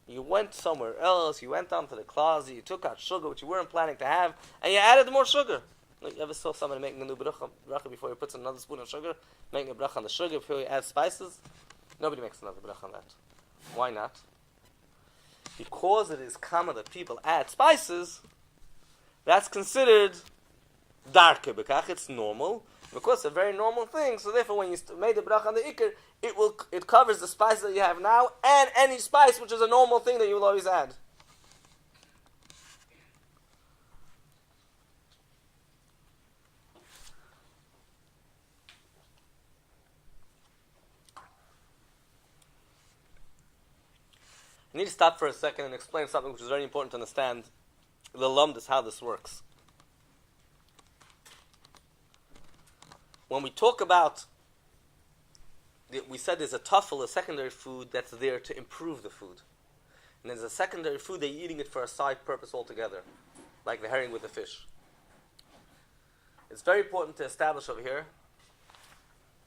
You went somewhere else, you went down to the closet, you took out sugar, which you weren't planning to have, and you added more sugar. You ever saw somebody making a new bracha before he puts another spoon of sugar? Making a bracha on the sugar before he adds spices? Nobody makes another bracha on that. Why not? Because it is common that people add spices, that's considered darke bekach, it's normal, because it's a very normal thing. So therefore, when you made the bracha on the ikr, it covers the spice that you have now and any spice which is a normal thing that you will always add. I need to stop for a second and explain something which is very important to understand. The lumdus, how this works. When we talk about, we said there's a tafel, a secondary food that's there to improve the food. And there's a secondary food that you're eating it for a side purpose altogether, like the herring with the fish. It's very important to establish over here,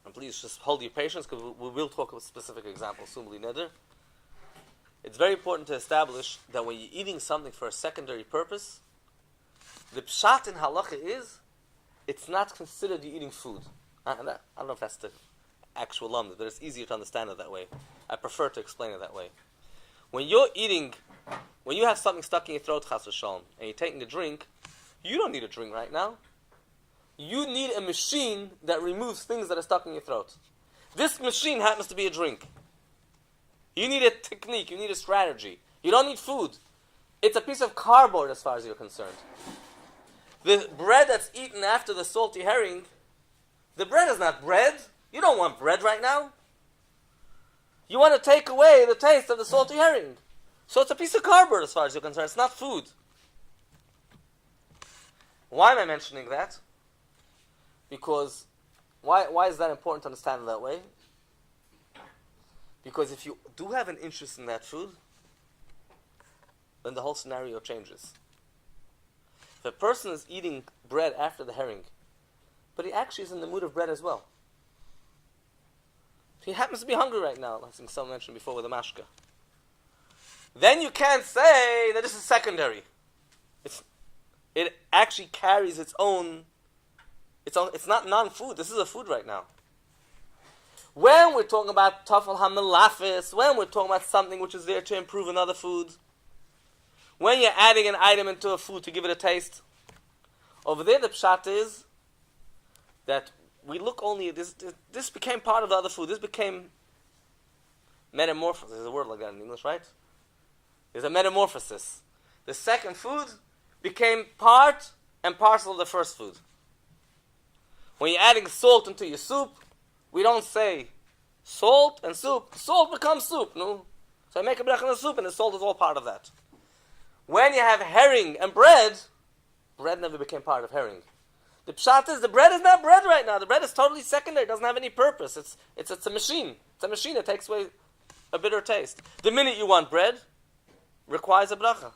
and please just hold your patience because we will talk about specific examples soon, neder. It's very important to establish that when you're eating something for a secondary purpose, the pshat in halacha is, it's not considered you eating food. I don't know if that's the actual lumd, but it's easier to understand it that way. I prefer to explain it that way. When you have something stuck in your throat, chas v'shalom, and you're taking a drink, you don't need a drink right now. You need a machine that removes things that are stuck in your throat. This machine happens to be a drink. You need a technique, you need a strategy. You don't need food. It's a piece of cardboard as far as you're concerned. The bread that's eaten after the salty herring, the bread is not bread. You don't want bread right now. You want to take away the taste of the salty herring. So it's a piece of cardboard as far as you're concerned. It's not food. Why am I mentioning that? Because, why is that important to understand it that way? Because if you do have an interest in that food, then the whole scenario changes. If a person is eating bread after the herring, but he actually is in the mood of bread as well. He happens to be hungry right now, I think someone mentioned before with a mashka. Then you can't say that this is secondary. It actually carries its own It's not non-food. This is a food right now. When we're talking about tafel hamelafis, when we're talking about something which is there to improve another food, when you're adding an item into a food to give it a taste, over there the pshat is that we look only at this. This became part of the other food. This became metamorphosis. There's a word like that in English, right? There's a metamorphosis. The second food became part and parcel of the first food. When you're adding salt into your soup, we don't say salt and soup. Salt becomes soup, no? So I make a bracha on the soup and the salt is all part of that. When you have herring and bread never became part of herring. The pshat is the bread is not bread right now. The bread is totally secondary. It doesn't have any purpose. It's a machine. It's a machine that takes away a bitter taste. The minute you want bread, requires a bracha.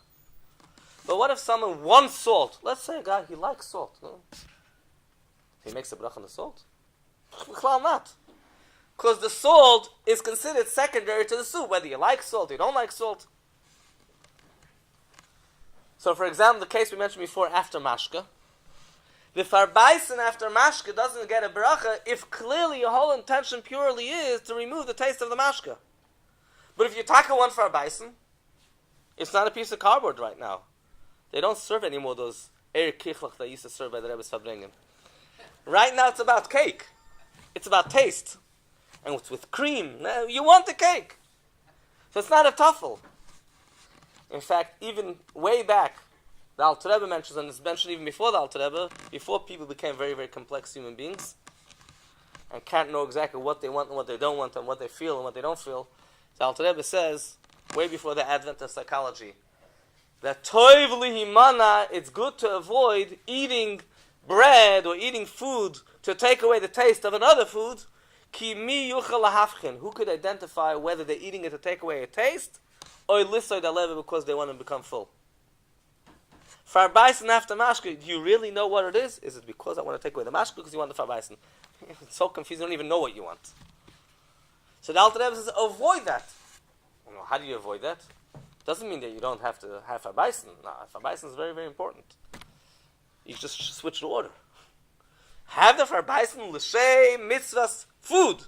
But what if someone wants salt? Let's say a guy, he likes salt. No? He makes a bracha on the salt? Well, not. Because the salt is considered secondary to the soup, whether you like salt or you don't like salt. So, for example, the case we mentioned before, after mashka, the farbaisen after mashka doesn't get a bracha if clearly your whole intention purely is to remove the taste of the mashka. But if you tackle one farbaisen, it's not a piece of cardboard right now. They don't serve anymore those kichlach that used to serve by the Rebbe's Fabringen. Right now it's about cake. It's about taste. And it's with cream. Now, you want the cake. So it's not a tuffle. In fact, even way back, the Alter Rebbe mentions, and it's mentioned even before the Alter Rebbe, before people became very, very complex human beings, and can't know exactly what they want and what they don't want, and what they feel and what they don't feel, the Alter Rebbe says, way before the advent of psychology, that toiv lihimana, it's good to avoid eating bread or eating food to take away the taste of another food. Ki mi yuchal lahafchin, who could identify whether they're eating it to take away a taste, or lisoy daleva because they want to become full. Farbaisen after mashka, do you really know what it is? Is it because I want to take away the mashka, because you want the farbaisen? It's so confusing, you don't even know what you want. So the Alter Rebbe says, avoid that. Well, how do you avoid that? Doesn't mean that you don't have to have farbaisen. No, farbaisen is very, very important. You just switch the order. Have the farbaisen l'shem mitzvahs food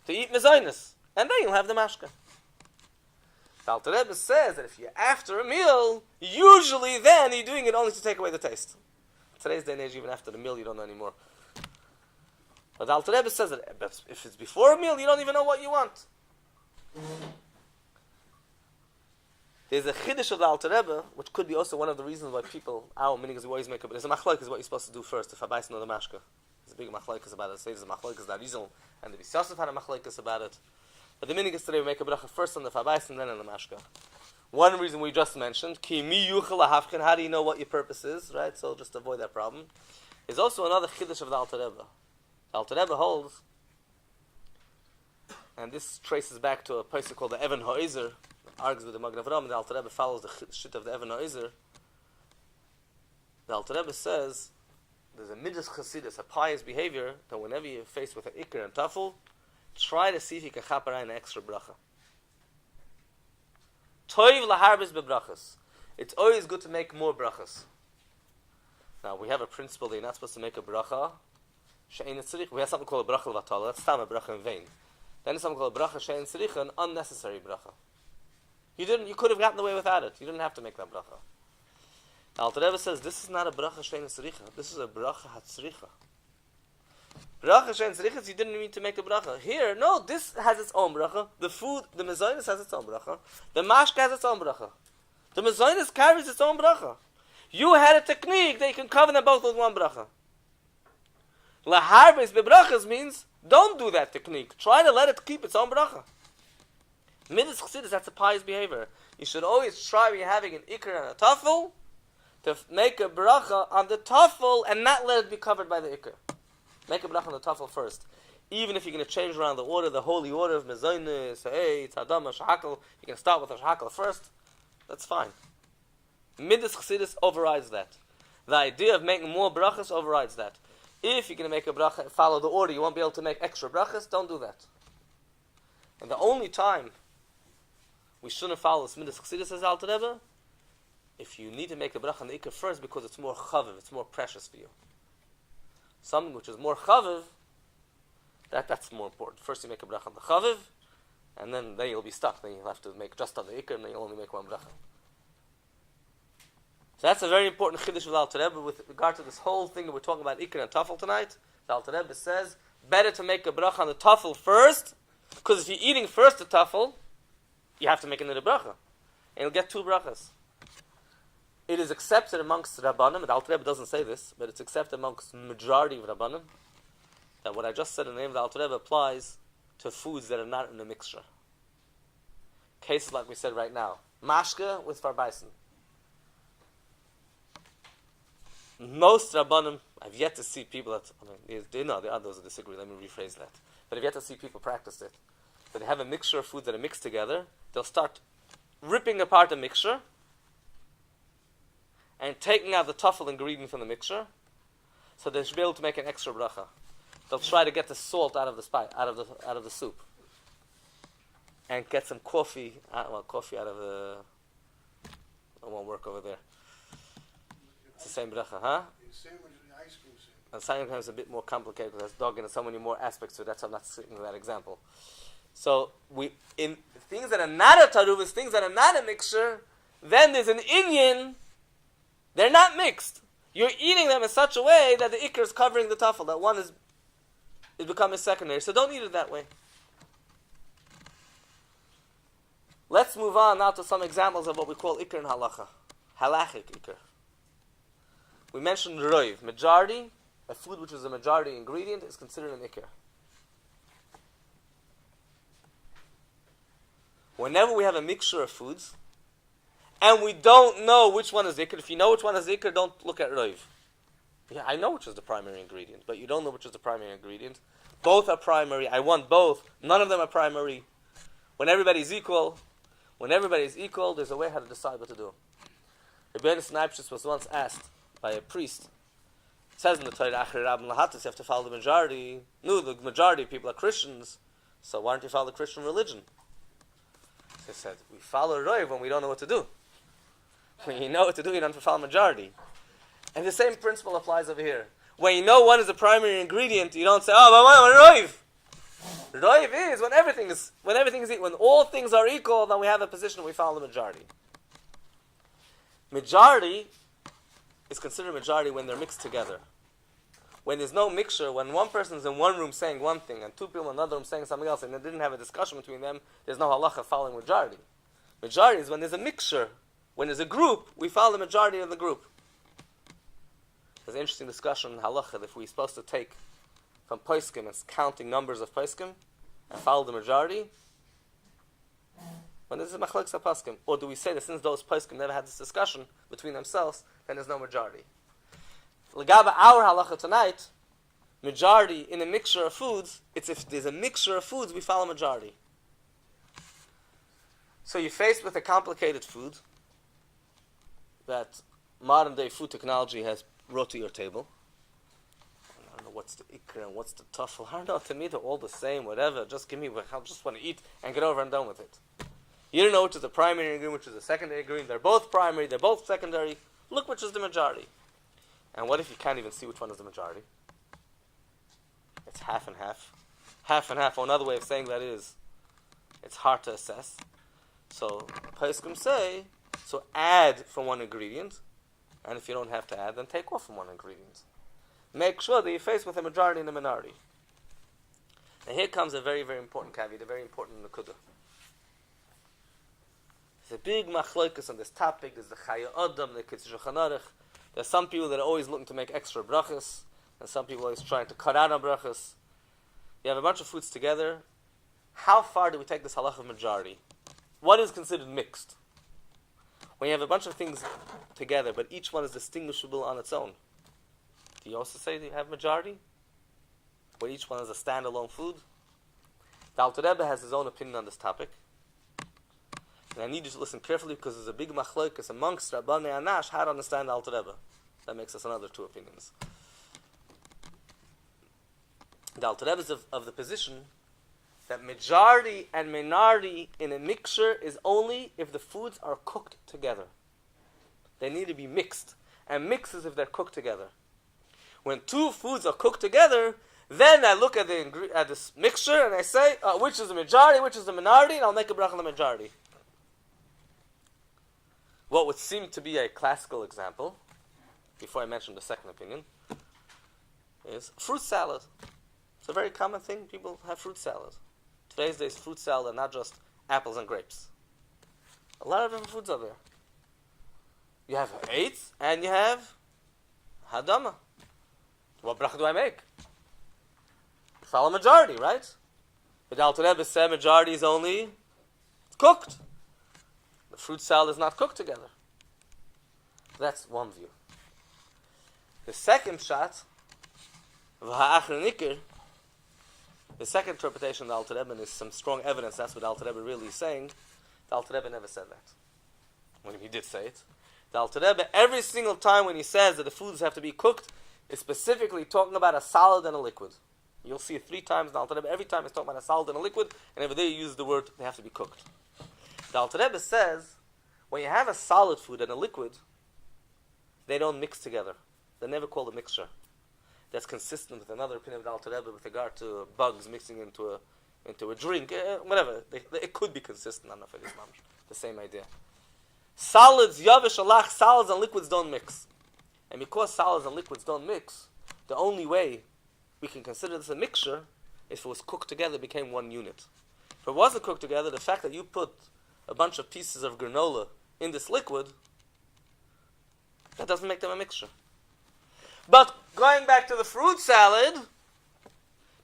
to eat mezainis, and then you'll have the mashka. The Alter Rebbe says that if you're after a meal, usually then you're doing it only to take away the taste. Today's day and age, even after the meal, you don't know anymore. But the Alter Rebbe says that if it's before a meal, you don't even know what you want. There's a chiddush of the Alter Rebbe, which could be also one of the reasons why people, our meaning is we always make up, but there's a machlokes is what you're supposed to do first, the farbaisen or the mashka. There's a big machlokes about it. Say there's a machlokes that Arizal and the Bisyosef had a machlokes about it. But the meaning is today we make a bracha first on the farbaisen, then on the mashka. One reason we just mentioned, ki mi yuchel lahafkin, how do you know what your purpose is, right? So just avoid that problem. There's also another chiddush of the Alter Rebbe. The Alter Rebbe holds, and this traces back to a person called the Even Ha'ezer, argues with the Magen Avraham, and the Alter Rebbe follows the shit of the Even Ha'ezer. The Alter Rebbe says there's a midas chassidus, a pious behavior, that whenever you're faced with an ikr and tafel, try to see if you can chaper an extra bracha. Toiv laharbis bebrachas. It's always good to make more brachas. Now we have a principle that you're not supposed to make a bracha. We have something called a bracha l'vatala. That's time a bracha in vain. Then there's something called a bracha she'ein tzricha, an unnecessary bracha. You could have gotten away without it. You didn't have to make that bracha. Alter Rebbe says this is not a bracha she'ein tzricha. This is a bracha hatzricha. Bracha she'ein tzricha, you didn't need to make the bracha. Here, no, this has its own bracha. The food, the mezainis has its own bracha. The mashka has its own bracha. The mezainis carries its own bracha. You had a technique that you can cover them both with one bracha. Laharbis bebrachas means don't do that technique. Try to let it keep its own bracha. Midas chassidus, that's a pious behavior. You should always try when you're having an ikr and a tafel to make a bracha on the tafel and not let it be covered by the ikr. Make a bracha on the tafel first. Even if you're going to change around the order, the holy order of mezainis, tzadama, shahakal, you can start with the shahakal first. That's fine. Midas chassidus overrides that. The idea of making more brachas overrides that. If you're going to make a bracha and follow the order, you won't be able to make extra brachas, don't do that. And the only time we shouldn't follow this midas chassidus, says Alter Rebbe, if you need to make a bracha on the ikr first because it's more chaviv, it's more precious for you. something which is more chaviv, that's more important. First you make a bracha on the chaviv, and then you'll be stuck. Then you'll have to make just on the ikr, and then you'll only make one bracha. So that's a very important chiddush of the Alter Rebbe with regard to this whole thing that we're talking about ikr and tafel tonight. The Alter Rebbe says, better to make a bracha on the tafel first, because if you're eating first the tafel, you have to make another bracha. And you'll get two brachas. It is accepted amongst Rabbanim, the Alter Rebbe doesn't say this, but it's accepted amongst the majority of Rabbanim, that what I just said in the name of the Alter Rebbe applies to foods that are not in a mixture. Cases like we said right now. Mashka with farbaisen. Most Rabbanim, I've yet to see people that, there are others who disagree, let me rephrase that. But I've yet to see people practice it. But they have a mixture of foods that are mixed together, they'll start ripping apart the mixture, and taking out the tafel ingredient from the mixture, so they should be able to make an extra bracha. They'll try to get the salt out of the out of the soup, and get some coffee out of the. It won't work over there. It's the same bracha, huh? The sandwich, the ice cream sandwich. And sometimes it's a bit more complicated because there's dog and so many more aspects to it. That's why I'm not sticking to that example. So in things that are not a taruvas, things that are not a mixture, then there's an inyan. They're not mixed. You're eating them in such a way that the ikr is covering the tafel. That one is becoming secondary. So don't eat it that way. Let's move on now to some examples of what we call ikr and halacha. Halachic ikr. We mentioned roiv. Majority, a food which is a majority ingredient, is considered an ikr. Whenever we have a mixture of foods, and we don't know which one is ikr, if you know which one is ikr, don't look at roiv. Yeah, I know which is the primary ingredient, but you don't know which is the primary ingredient. Both are primary. I want both. None of them are primary. When everybody's equal, there's a way how to decide what to do. Rabbeinu Snipes was once asked by a priest. It says in the Torah, you have to follow the majority. No, the majority of people are Christians, so why don't you follow the Christian religion? So he said, we follow roiv when we don't know what to do. When you know what to do, you don't follow majority. And the same principle applies over here. When you know one is the primary ingredient, you don't say, oh, but what roiv? Roiv is when everything is equal. When all things are equal, then we have a position we follow the majority. Majority is considered majority when they're mixed together. When there's no mixture, when one person is in one room saying one thing and two people in another room saying something else, and they didn't have a discussion between them, there's no halacha following majority. Majority is when there's a mixture. When there's a group, we follow the majority of the group. There's an interesting discussion in halacha if we're supposed to take from poskim and counting numbers of poskim and follow the majority. When there's a machlokes of poskim, or do we say that since those poskim never had this discussion between themselves, then there's no majority? L'gaba our halacha tonight, majority in a mixture of foods, it's if there's a mixture of foods, we follow majority. So you're faced with a complicated food that modern day food technology has brought to your table. I don't know what's the ikra and what's the tafel. I don't know, to me they're all the same, whatever. Just give me, I just want to eat and get over and done with it. You don't know which is the primary ingredient, which is the secondary ingredient. They're both primary, they're both secondary. Look which is the majority. And what if you can't even see which one is the majority? It's half and half. Half and half, or another way of saying that is, it's hard to assess. So, poskim say, so add from one ingredient, and if you don't have to add, then take off from one ingredient. Make sure that you're faced with a majority and a minority. And here comes a very, very important caveat, a very important nekudah. There's a big machlokas on this topic. There's the Chaya Adam, the Kitzur Shulchan Aruch. There's some people that are always looking to make extra brachas, and some people are always trying to cut out on brachas. You have a bunch of foods together. How far do we take this halacha of majority? What is considered mixed? When you have a bunch of things together, but each one is distinguishable on its own, do you also say that you have majority? Where each one is a standalone food? The Alter Rebbe has his own opinion on this topic. And I need you to listen carefully because there's a big machlokas amongst Rabbanei Anash how to understand the Alter Rebbe. That makes us another two opinions. The Alter Rebbe is of the position that majority and minority in a mixture is only if the foods are cooked together. They need to be mixed. And mixed is if they're cooked together. When two foods are cooked together, then I look at this mixture and I say, which is the majority, which is the minority, and I'll make a bracha on the majority. What would seem to be a classical example, before I mention the second opinion, is fruit salad. It's a very common thing. People have fruit salad. Today's days, fruit salad are not just apples and grapes. A lot of different foods are there. You have eitz and you have hadama. What bracha do I make? Follow majority, right? But the Alter Rebbe said majority is only cooked. The fruit salad is not cooked together. That's one view. The second shot, the second interpretation of the Alter Rebbe, and is some strong evidence that's what the Alter Rebbe really is saying. The Alter Rebbe never said that. When he did say it. The Alter Rebbe, every single time when he says that the foods have to be cooked, is specifically talking about a solid and a liquid. You'll see it 3 times in the Alter Rebbe. Every time he's talking about a solid and a liquid, and every day he uses the word, they have to be cooked. The Alter Rebbe says, when you have a solid food and a liquid, they don't mix together. They're never called a mixture. That's consistent with another opinion of the Alter Rebbe with regard to bugs mixing into a drink, whatever. It could be consistent enough for this mamish. The same idea. Solids, yavish, alach, solids and liquids don't mix. And because solids and liquids don't mix, the only way we can consider this a mixture is if it was cooked together, it became one unit. If it wasn't cooked together, the fact that you put a bunch of pieces of granola in this liquid, that doesn't make them a mixture. But going back to the fruit salad,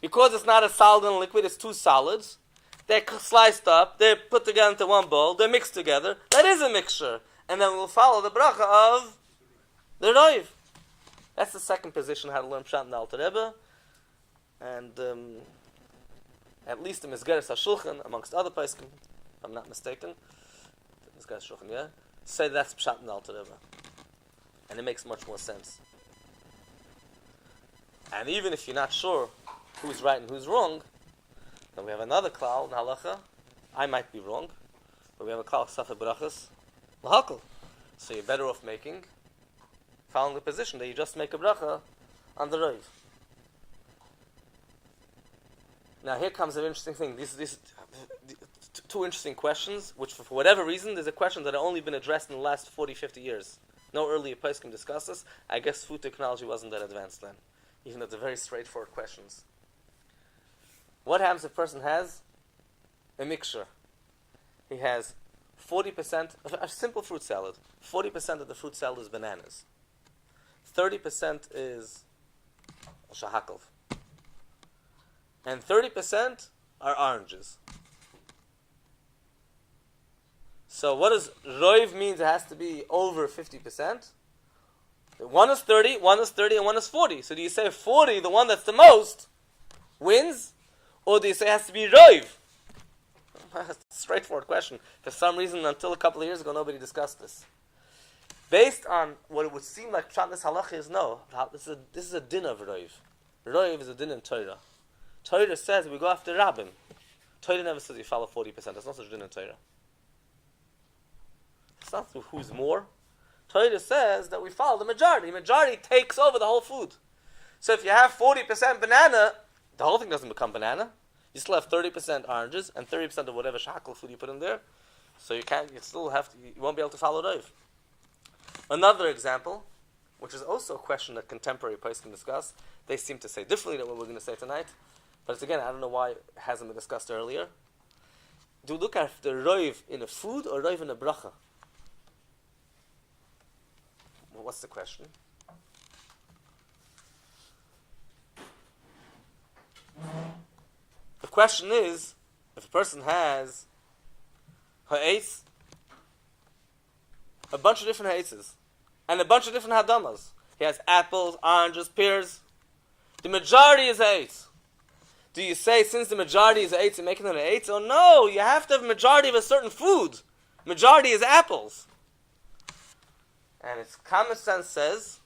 because it's not a solid and a liquid, it's 2 solids, they're sliced up, they're put together into one bowl, they're mixed together, that is a mixture. And then we'll follow the bracha of the roiv. That's the second position, how to learn Pshat in the Alter Rebbe. And at least the Mizgeres HaShulchan, amongst other poskim, if I'm not mistaken, Mizgeres HaShulchan, yeah, say that's Pshat in the Alter Rebbe. And it makes much more sense. And even if you're not sure who's right and who's wrong, then we have another klal in halacha. I might be wrong, but we have a klal safa brachas lahakol. So you're better off following the position that you just make a bracha on the roiv. Now here comes an interesting thing. These 2 interesting questions, which for whatever reason, there's a question that have only been addressed in the last 40, 50 years. No earlier place can discuss this. I guess food technology wasn't that advanced then, even though they're very straightforward questions. What happens if a person has a mixture? He has 40% of a simple fruit salad. 40% of the fruit salad is bananas. 30% is shahakov. And 30% are oranges. So what does roiv means? It has to be over 50%. One is 30, and one is 40. So do you say 40, the one that's the most, wins? Or do you say it has to be roiv? That's a straightforward question. For some reason, until a couple of years ago, nobody discussed this. Based on what it would seem like Pshat in this halacha is no. This is a din of roiv. Roiv is a din in Torah. Torah says we go after rabbim. Torah never says you follow 40%. That's not such a din in Torah. It's not who's more. Torah says that we follow the majority. The majority takes over the whole food. So if you have 40% banana, the whole thing doesn't become banana. You still have 30% oranges and 30% of whatever shakal food you put in there. So you won't be able to follow roiv. Another example, which is also a question that contemporary poets can discuss. They seem to say differently than what we're going to say tonight. But it's, again, I don't know why it hasn't been discussed earlier. Do you look at the roiv in a food or roiv in a bracha? Well, what's the question? The question is, if a person has ha'etz, a bunch of different ha'etzes, and a bunch of different hadamas. He has apples, oranges, pears. The majority is ha'etz. Do you say, since the majority is ha'etz, you're making it ha'etz? Oh no, you have to have a majority of a certain food. Majority is apples. And its common sense says,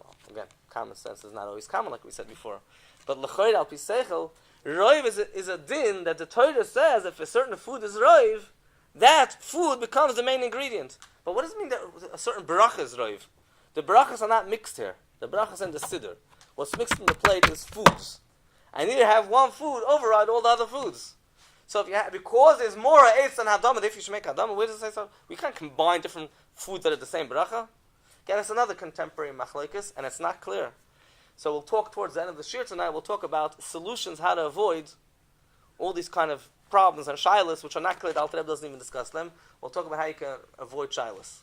well, again, common sense is not always common, like we said before. But l'choyr al pi seichel, roiv is a din that the Torah says if a certain food is roiv, that food becomes the main ingredient. But what does it mean that a certain bracha is roiv? The brachas are not mixed here. The brachas and the siddur. What's mixed in the plate is foods. I need to have one food override all the other foods. So if you have, because there's more eitz than hadama, if you should make hadama, where does it say so? We can't combine different foods that are the same bracha. Again, it's another contemporary machlokes, and it's not clear. So we'll talk towards the end of the shir tonight. We'll talk about solutions, how to avoid all these kind of problems and shilas, which are not clear. The Alter Rebbe doesn't even discuss them. We'll talk about how you can avoid shilas.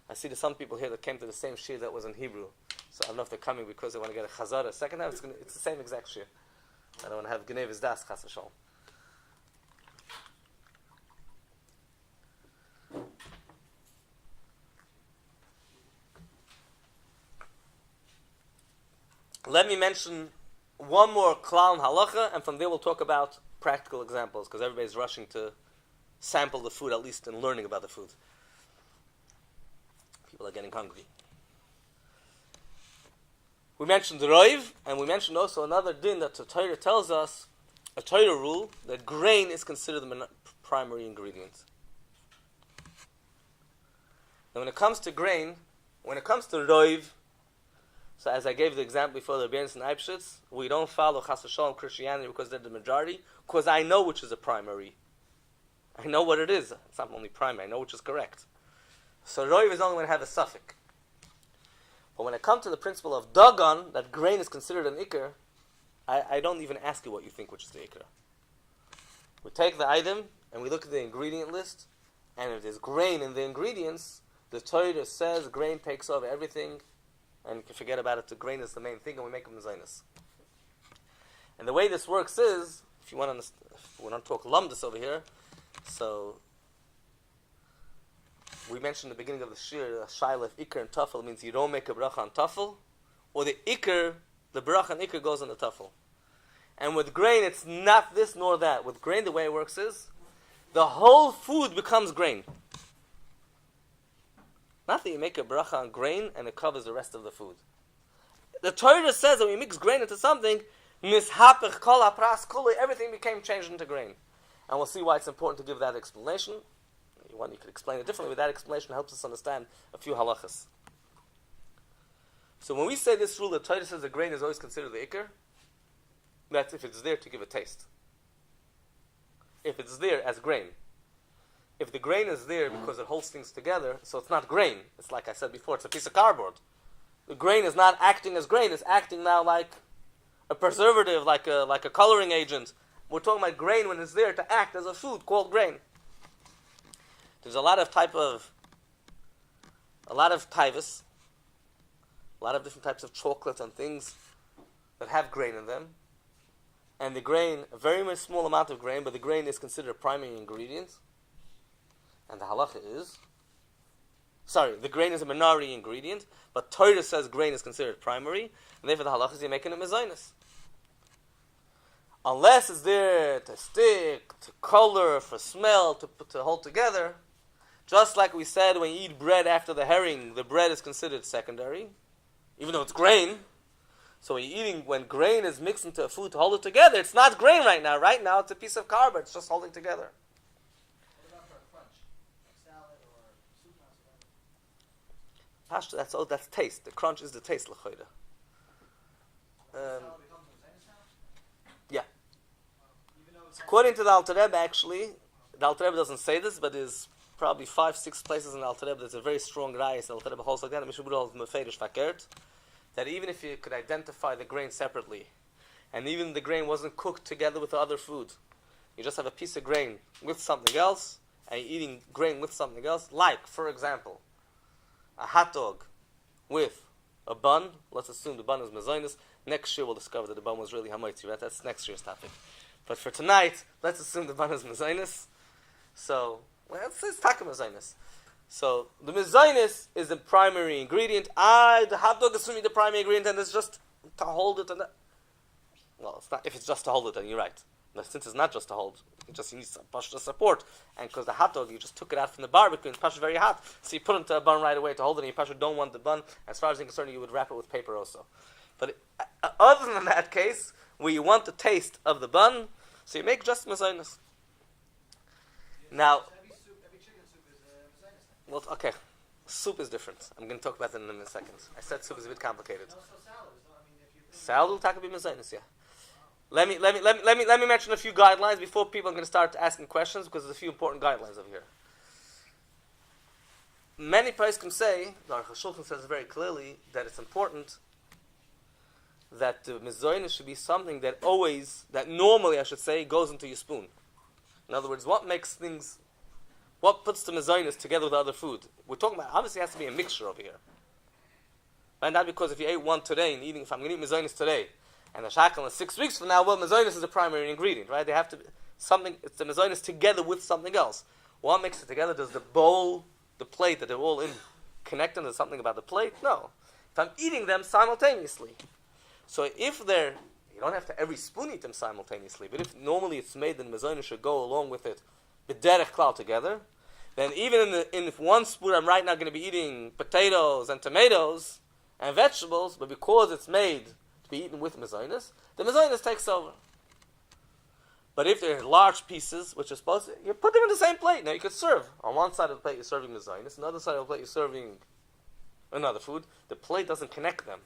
I see there's some people here that came to the same shir that was in Hebrew. So I don't know if they're coming because they want to get a chazara. Second time, it's the same exact shir. I don't want to have Gnevis Das, chas v'sholom. Let me mention one more klal and halacha, and from there we'll talk about practical examples, because everybody's rushing to sample the food, at least in learning about the food. People are getting hungry. We mentioned the roiv, and we mentioned also another din that the Torah tells us, a Torah rule, that grain is considered the primary ingredient. And when it comes to grain, when it comes to roiv, so as I gave the example before, the Rebbeinu and Eibshitz, we don't follow chas v'sholom Christianity because they're the majority, because I know which is a primary. I know what it is. It's not only primary, I know which is correct. So roiv is only going to have a suffix. But when it comes to the principle of dagan, that grain is considered an ikr, I don't even ask you what you think which is the ikr. We take the item and we look at the ingredient list, and if there's grain in the ingredients, the Torah says grain takes over everything, and you can forget about it. The grain is the main thing, and we make them zaynis. And the way this works is, if you want to understand, if we don't talk lumdus over here, so we mentioned in the beginning of the shir, shaila of ikr and tafel means you don't make a bracha on tafel, or the ikr, the bracha and ikr goes on the tafel. And with grain, it's not this nor that. With grain, the way it works is, the whole food becomes grain. Not that you make a bracha on grain and it covers the rest of the food. The Torah says that when you mix grain into something, nishapech kol hapras kuli, everything became changed into grain. And we'll see why it's important to give that explanation. You could explain it differently, but that explanation helps us understand a few halachas. So when we say this rule, the Torah says the grain is always considered the ikr, that's if it's there to give a taste. If it's there as grain. If the grain is there because it holds things together, so it's not grain. It's like I said before, it's a piece of cardboard. The grain is not acting as grain, it's acting now like a preservative, like a coloring agent. We're talking about grain when it's there to act as a food called grain. There's a lot of taivas, a lot of different types of chocolate and things that have grain in them. And the grain, a very, very small amount of grain, but the grain is considered a primary ingredient. And the halacha is, the grain is a minority ingredient, but Torah says grain is considered primary, and therefore the halacha is you're making it mezainis. Unless it's there to stick, to color, for smell, to hold together, just like we said when you eat bread after the herring, the bread is considered secondary, even though it's grain. So when grain is mixed into a food to hold it together, it's not grain right now. Right now it's a piece of cardboard, it's just holding together. Pashto, that's taste. The crunch is the taste, l'choida. Yeah. According to the Alter Rebbe, actually, the Alter Rebbe doesn't say this, but there's probably 5-6 places in the Alter Rebbe that's a very strong rayas. The Alter Rebbe holds like that. And Mishabur holds meferish fakert, that even if you could identify the grain separately, and even the grain wasn't cooked together with the other food, you just have a piece of grain with something else, and you're eating grain with something else, like, for example, a hot dog with a bun. Let's assume the bun is mezainis. Next year we'll discover that the bun was really hamaitzi, right? That's next year's topic. But for tonight, let's assume the bun is mezainis. So, it's taka mezainis. So, the mezainis is the primary ingredient. The hot dog is for me the primary ingredient, and it's just to hold it. Well, it's not. If it's just to hold it, then you're right. But since it's not just to hold, you need some pashta support. And because the hot dog, you just took it out from the barbecue, and it's pashta very hot, so you put it into a bun right away to hold it, and you pashta don't want the bun. As far as I'm concerned, you would wrap it with paper also. But other than that case, where you want the taste of the bun, so you make just mezainis. Now, Every chicken soup is mezainis. well, okay. Soup is different. I'm going to talk about that in a second. I said soup is a bit complicated. Also salad. So, I mean, if you Salad will talk about mezainis, yeah. Let me mention a few guidelines before people are going to start asking questions, because there's a few important guidelines over here. Many poskim say, the Aruch HaShulchan says very clearly, that it's important that the mezainis should be something that normally, I should say, goes into your spoon. In other words, what puts the mezainis together with other food? We're talking about, obviously it has to be a mixture over here. And not because if you ate one today, and if I'm going to eat mezainis today, and the shackle is 6 weeks from now, well, mezainis is the primary ingredient, right? They have to be something, it's the mezainis together with something else. What makes it together? Does the bowl, the plate that they're all in, connect into something about the plate? No. If I'm eating them simultaneously. So if you don't have to every spoon eat them simultaneously, but if normally it's made that mezainis should go along with it, b'derech klal together, then even in one spoon I'm right now going to be eating potatoes and tomatoes and vegetables, but because it's made to be eaten with mezainis, the mezainis takes over. But if they're large pieces, which are supposed to, you put them in the same plate. Now you could serve. On one side of the plate you're serving mezainis, on the other side of the plate you're serving another food. The plate doesn't connect them.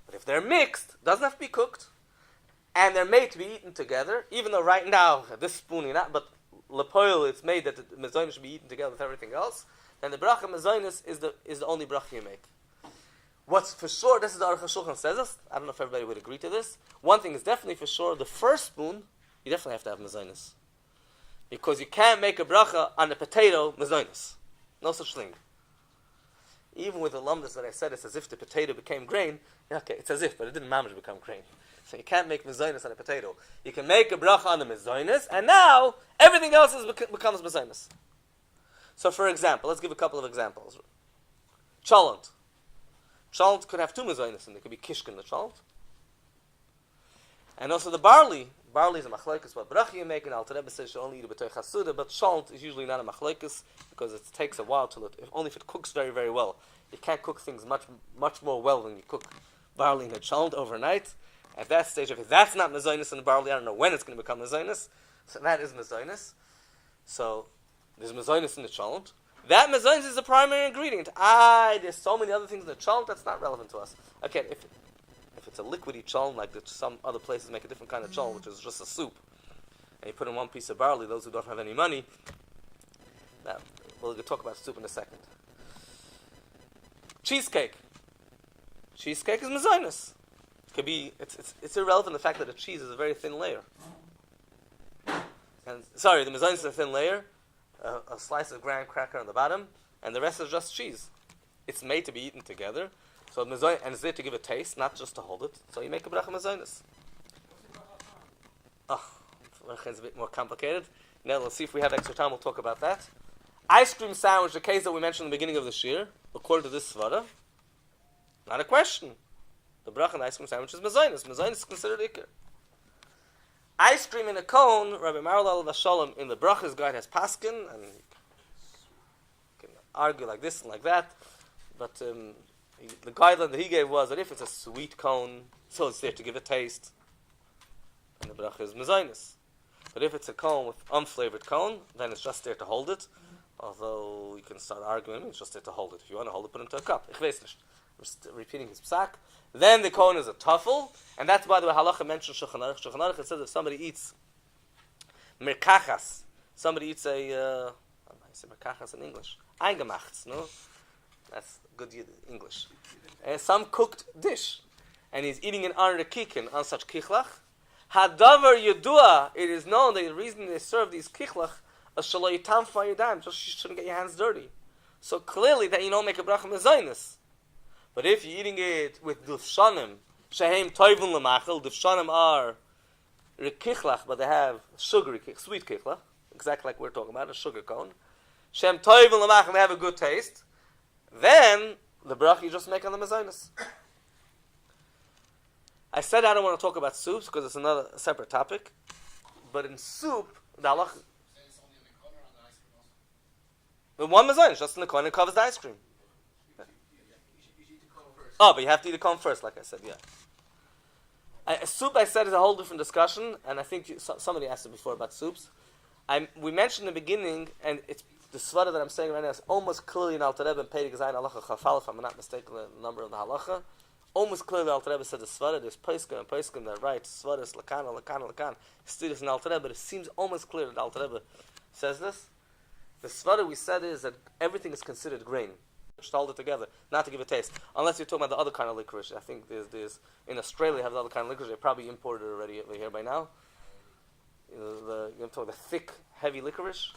But if they're mixed, doesn't have to be cooked, and they're made to be eaten together, even though right now, this spoon, but lepoil, it's made that the mezainis should be eaten together with everything else, then the bracha mezainis is the only bracha you make. What's for sure, this is the Aruch HaShulchan says us, I don't know if everybody would agree to this, one thing is definitely for sure, the first spoon, you definitely have to have mezainis. Because you can't make a bracha on a potato mezainis. No such thing. Even with the lumdas that I said, it's as if the potato became grain. Okay, it's as if, but it didn't mamish become grain. So you can't make mezainis on a potato. You can make a bracha on the mezainis, and now everything else becomes mezainis. So for example, let's give a couple of examples. Cholent. Cholent could have two mezainis, and there could be kishkin the cholent. And also the barley. Barley is a machlokes, what bracha you make, and Alter Rebbe says you only eat it b'toich hasuda, but cholent is usually not a machlokes, because it takes a while only if it cooks very, very well. You can't cook things much more well than you cook barley and a cholent overnight. At that stage, if that's not mezainis in the barley, I don't know when it's going to become mezainis. So that is mezainis. So there's mezainis in the cholent. That mezainis is the primary ingredient. There's so many other things in the cholent that's not relevant to us. Okay, if it's a liquidy cholent, like some other places make a different kind of cholent, which is just a soup, and you put in one piece of barley, those who don't have any money, now, we'll talk about soup in a second. Cheesecake. Cheesecake is mezainis. Could be, it's irrelevant the fact that the cheese is a very thin layer. And the mezainis is a thin layer, a slice of graham cracker on the bottom, and the rest is just cheese. It's made to be eaten together. So and it's there to give a taste, not just to hold it. So you make a bracha mezainis. It's a bit more complicated. Now let's see if we have extra time. We'll talk about that. Ice cream sandwich, the case that we mentioned in the beginning of this year, according to this svara, not a question. The bracha on the ice cream sandwich is mezainis. Mezainis is considered ikar. Ice cream in a cone, Rabbi Marlal Vashalom in the brachas guide has paskin, and you can argue like this and like that, but the guideline that he gave was that if it's a sweet cone, so it's there to give a taste, and the bracha is mezainis. But if it's a cone with unflavored cone, then it's just there to hold it. Although you can start arguing, it's just there to hold it. If you want to hold it, put it into a cup. Ich weiß nicht. I'm just repeating his psak. Then the cone is a tuffle, and that's by the way halacha mentions Shulchan Aruch. Shulchan Aruch, it says if somebody eats merkachas, somebody eats I say merkachas in English, eingemachts, no? That's good English. Some cooked dish, and he's eating it on rekikin, on such kichlach. Hadavar yudua, it is known that the reason they serve these kichlach is shaloi tam fayidam, just you shouldn't get your hands dirty. So clearly that you don't make a bracha mezainis. But if you're eating it with dufshanim, shehem toivun lemachel, dufshanim are rekichlach, but they have sugary, sweet kichlach, exactly like we're talking about, a sugar cone. Shehem toivun lemachel, they have a good taste. Then the bracha you just make on the mezainis. I said I don't want to talk about soups because it's another separate topic. But in soup, the halach, the one mezainis just in the corner covers the ice cream. But you have to eat the cone first, like I said, yeah. Soup, I said, is a whole different discussion, and I think somebody asked it before about soups. We mentioned in the beginning, and the svara that I'm saying right now is almost clearly in Alter Rebbe and Perek Zayin Halacha Chafal, if I'm not mistaken the number of the halacha. Almost clearly Alter Rebbe said the svara, there's Peskin and Peskin that write svaras Lakan. Students in Alter Rebbe, but it seems almost clear that Alter Rebbe says this. The svara we said is that everything is considered grain. Just hold it together, not to give a taste. Unless you're talking about the other kind of licorice. I think there's in Australia they have the other kind of licorice. They probably imported it already over here by now. The thick, heavy licorice.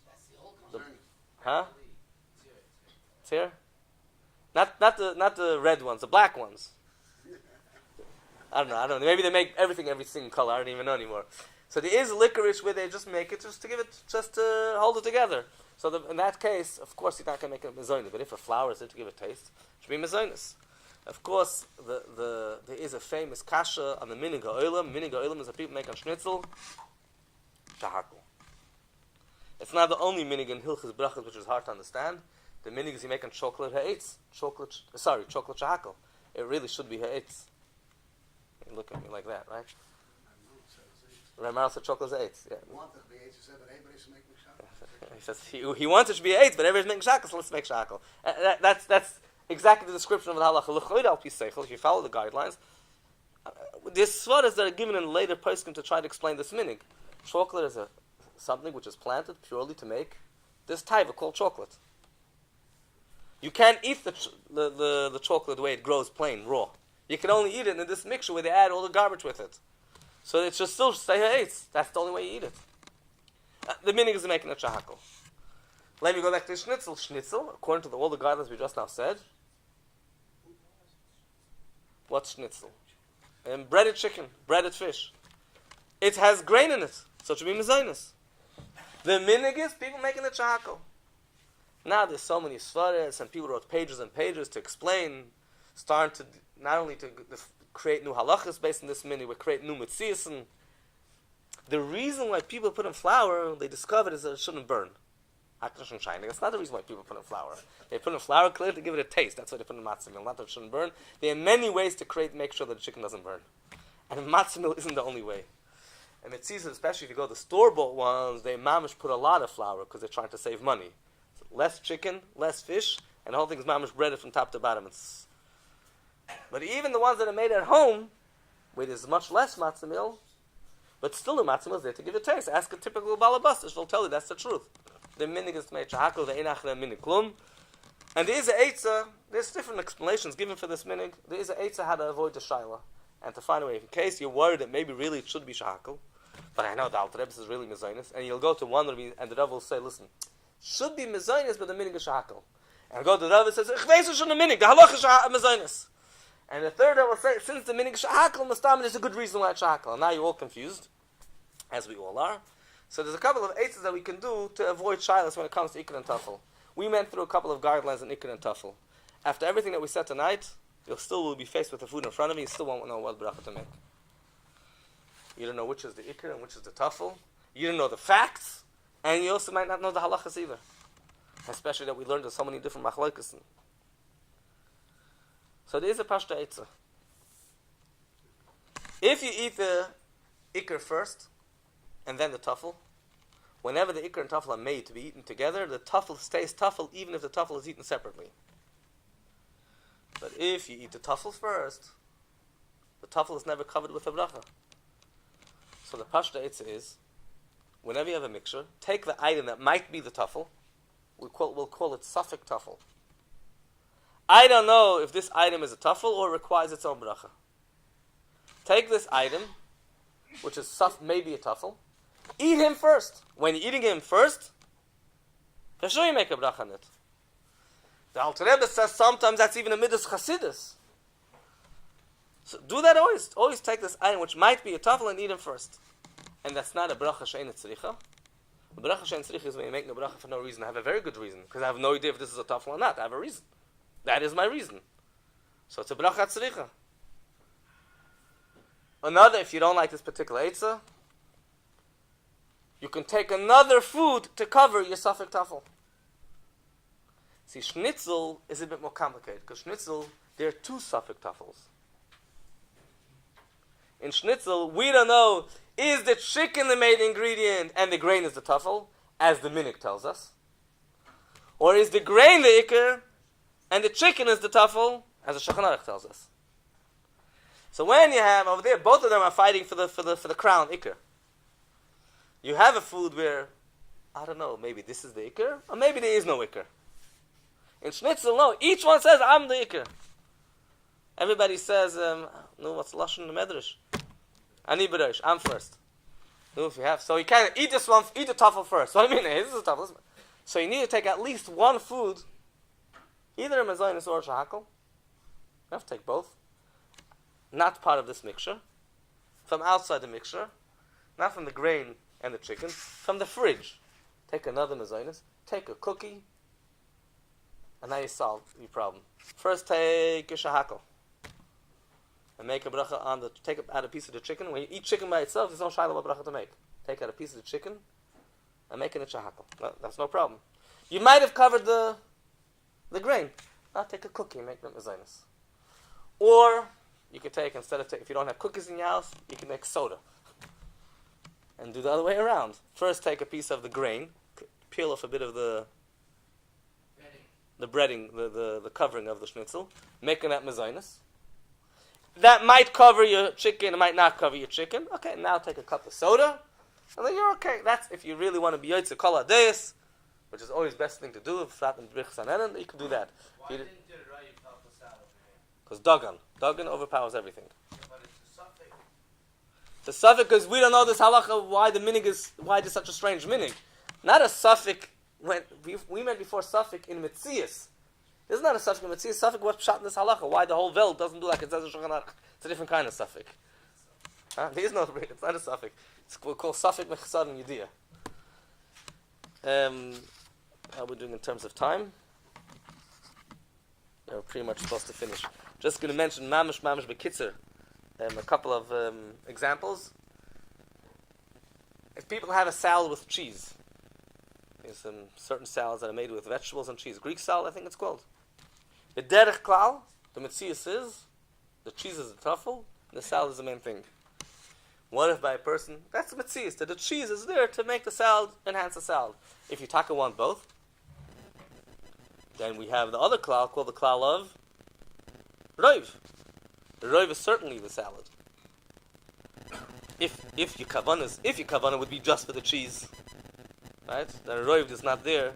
That's the old one. Huh? It's here? Not the red ones, the black ones. I don't know. Maybe they make every single color. I don't even know anymore. So there is licorice where they just make it just to hold it together. So in that case, of course, you're not going to make it mezonah. But if a flour is it to give it taste, it should be mezonahs. Of course, there is a famous kasha on the minig ha'olam. Minig ha'olam is that people make on schnitzel shahakol. It's not the only minig in Hilchos Brochos which is hard to understand. The minig is you make on chocolate ha'etz. Chocolate shahakol. It really should be ha'etz. You look at me like that, right? Ramar said chocolate is ha'etz. Yeah. He says he wants it to be eight, but everybody's making shakal, so let's make shakal. That's exactly the description of the halacha. If you follow the guidelines, there's svaras that are given in later poskim to try to explain this minig. Chocolate is something which is planted purely to make this taiva called chocolate. You can't eat the chocolate the way it grows plain, raw. You can only eat it in this mixture where they add all the garbage with it. So it should still stay ha'etz. That's the only way you eat it. The minig is making a shahakol. Let me go back to schnitzel. Schnitzel, according to all the guidelines we just now said. What's schnitzel? Breaded chicken, breaded fish. It has grain in it, so it should be mezainis. The minig is people making a shahakol. Now there's so many svaras and people wrote pages and pages to explain, starting to not only to create new halachas based on this minig, but create new mitzias. And the reason why people put in flour, they discovered, is that it shouldn't burn. That's not the reason why people put in flour. They put in flour clearly to give it a taste. That's why they put in matzah meal, not that it shouldn't burn. There are many ways to make sure that the chicken doesn't burn. And matzah meal isn't the only way. And it sees, especially if you go to store-bought ones, they mamish put a lot of flour because they're trying to save money. So less chicken, less fish, and the whole thing is mamish breaded from top to bottom. But even the ones that are made at home, where there's much less matzah meal, but still the matzah meal is there to give it a taste. Ask a typical balabas, she'll tell you that's the truth. The minig is made shahakol, the einachre minig klum. And there is a eitzah, there's different explanations given for this minig. There is a eitzah how to avoid the shaila, and to find a way. In case you're worried that maybe really it should be shahakol, but I know the Alter Rebbe is really mezainis, and you'll go to one Rebbe, and the Rebbe will say, listen, should be mezainis, but the minig is shahakol. And go to the Rebbe and says, ich weiß es schon the minig, the halach is mezainis. And the third Rebbe will say, since the minig is shahakol, mustam, there's a good reason why it's shahakol. And now you're all confused, as we all are. So there's a couple of eitzes that we can do to avoid shilas when it comes to ikr and tafel. We went through a couple of guidelines in ikr and tafel. After everything that we said tonight, you still will be faced with the food in front of you. You still won't know what bracha to make. You don't know which is the ikr and which is the tafel. You don't know the facts, and you also might not know the halachas either. Especially that we learned there's so many different machlokes. So there is a pashta eitzah. If you eat the ikr first, and then the tafel, whenever the ikr and tafel are made to be eaten together, the tafel stays tafel even if the tafel is eaten separately. But if you eat the tafel first, the tafel is never covered with a bracha. So the pashta eitzah is, whenever you have a mixture, take the item that might be the tafel, we'll call it safek tafel. I don't know if this item is a tafel or requires its own bracha. Take this item, which is maybe a tafel, eat him first. When you're eating him first, for sure you make a bracha on it. The Alter Rebbe says sometimes that's even a midas chasidus. So do that always. Always take this item which might be a tafel and eat him first. And that's not a bracha she'ein tzricha. The bracha she'ein tzricha is when you're making a bracha for no reason. I have a very good reason. Because I have no idea if this is a tafel or not. I have a reason. That is my reason. So it's a bracha tzricha. Another, if you don't like this particular eitzah, you can take another food to cover your safek tafel. See, schnitzel is a bit more complicated, because schnitzel, there are two safek tafels. In schnitzel, we don't know, is the chicken the main ingredient and the grain is the tafel? as the minik tells us? Or is the grain the ikr, and the chicken is the tafel, as the Shulchan Aruch tells us? So when you have over there, both of them are fighting for the crown ikr. You have a food where, I don't know, maybe this is the ikr, or maybe there is no ikr. In Schnitzel, no, each one says, I'm the ikr. Everybody says, no, what's lashon in the medrash? Ani b'reish, I'm first. No, if you have, so you can't eat this one, eat the tafel first. What do you mean? This is a tafel. So you need to take at least one food, either a mezainis or a shahakal. You have to take both. Not part of this mixture. From outside the mixture. Not from the grain and the chicken. From the fridge. Take another mezainis. Take a cookie. And now you solve your problem. First take a shahakal. And make a bracha on the, out a piece of the chicken. When you eat chicken by itself, there's no shayla what bracha to make. Take out a piece of the chicken and make it a shahakal. No, that's no problem. You might have covered the grain. Now take a cookie and make them mezainis. Or you could take, instead of if you don't have cookies in your house, you can make soda. And do the other way around. First take a piece of the grain, peel off a bit of the breading, the covering of the schnitzel, making that mezainis. That might cover your chicken, it might not cover your chicken. Okay, now take a cup of soda, and then you're okay. That's if you really want to be yotze kol hadeis, which is always the best thing to do. If flat and brichs and you can do that. Why didn't the Rav help us out over here? Because Dagan overpowers everything. Yeah, but it's a suffix. The suffix, because we don't know this halacha, why there's such a strange minig. Not a suffix, when we meant before suffix in Metzias. This is not a suffix in Metzias. Suffix was shot in this halacha. Why the whole vel doesn't do like it says in Shulchan Aruch. It's a different kind of suffix. There is no, it's not a suffix. It's called suffix mechsad and yediyah. How are we doing in terms of time? Yeah, we're pretty much supposed to finish. Just going to mention mamish bekitzer. A couple of examples. If people have a salad with cheese, there's some certain salads that are made with vegetables and cheese. Greek salad, I think it's called. The derech klal, the metzias is, the cheese is the truffle, the salad is the main thing. What if by a person, that's the metzias, that the cheese is there to make the salad, enhance the salad. If you taka want both, then we have the other klal called the klal of roiv. The roiv is certainly the salad. If your kavanah would be just for the cheese, right? Then roiv is not there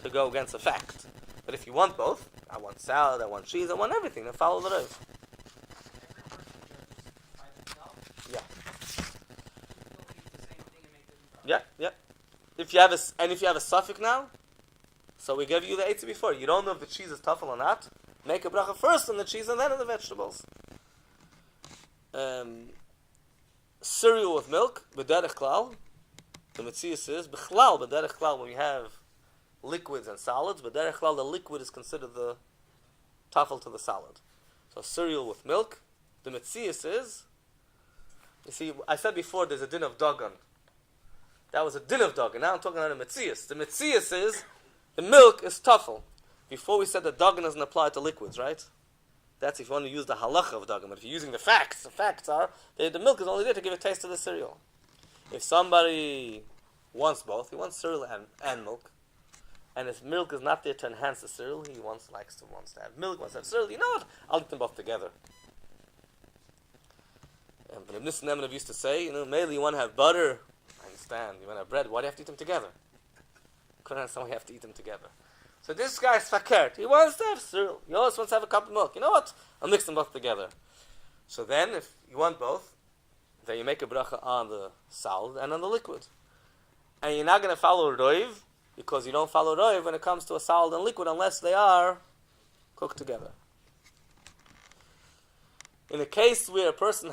to go against the fact. But if you want both, I want salad, I want cheese, I want everything, then follow the roiv. Yeah. Yeah. If you have a suffix now, so we gave you the eitzah before. You don't know if the cheese is tafel or not. Make a bracha first on the cheese and then on the vegetables. Cereal with milk, b'derech klal. The metzias is b'chlal b'derech klal when we have liquids and solids. B'derech klal, the liquid is considered the tafel to the solid. So cereal with milk. The metzias is. You see, I said before there's a din of dagan. That was a din of dagan. Now I'm talking about a metzias. The metzias is the milk is tafel. Before we said that dagan doesn't apply to liquids, right? That's if you want to use the halacha of dagan. But if you're using the facts are the milk is only there to give a taste to the cereal. If somebody wants both, he wants cereal and milk, and if milk is not there to enhance the cereal, he wants to have milk, wants to have cereal. You know what? I'll eat them both together. But Ibn Nemanov used to say, mainly you want to have butter. I understand. You want to have bread. Why do you have to eat them together? Couldn't understand why you have to eat them together. So this guy's fakert. He wants to have cereal. He also wants to have a cup of milk. You know what? I'll mix them both together. So then, if you want both, then you make a bracha on the salad and on the liquid. And you're not going to follow roiv, because you don't follow roiv when it comes to a salad and liquid unless they are cooked together. In a case where a person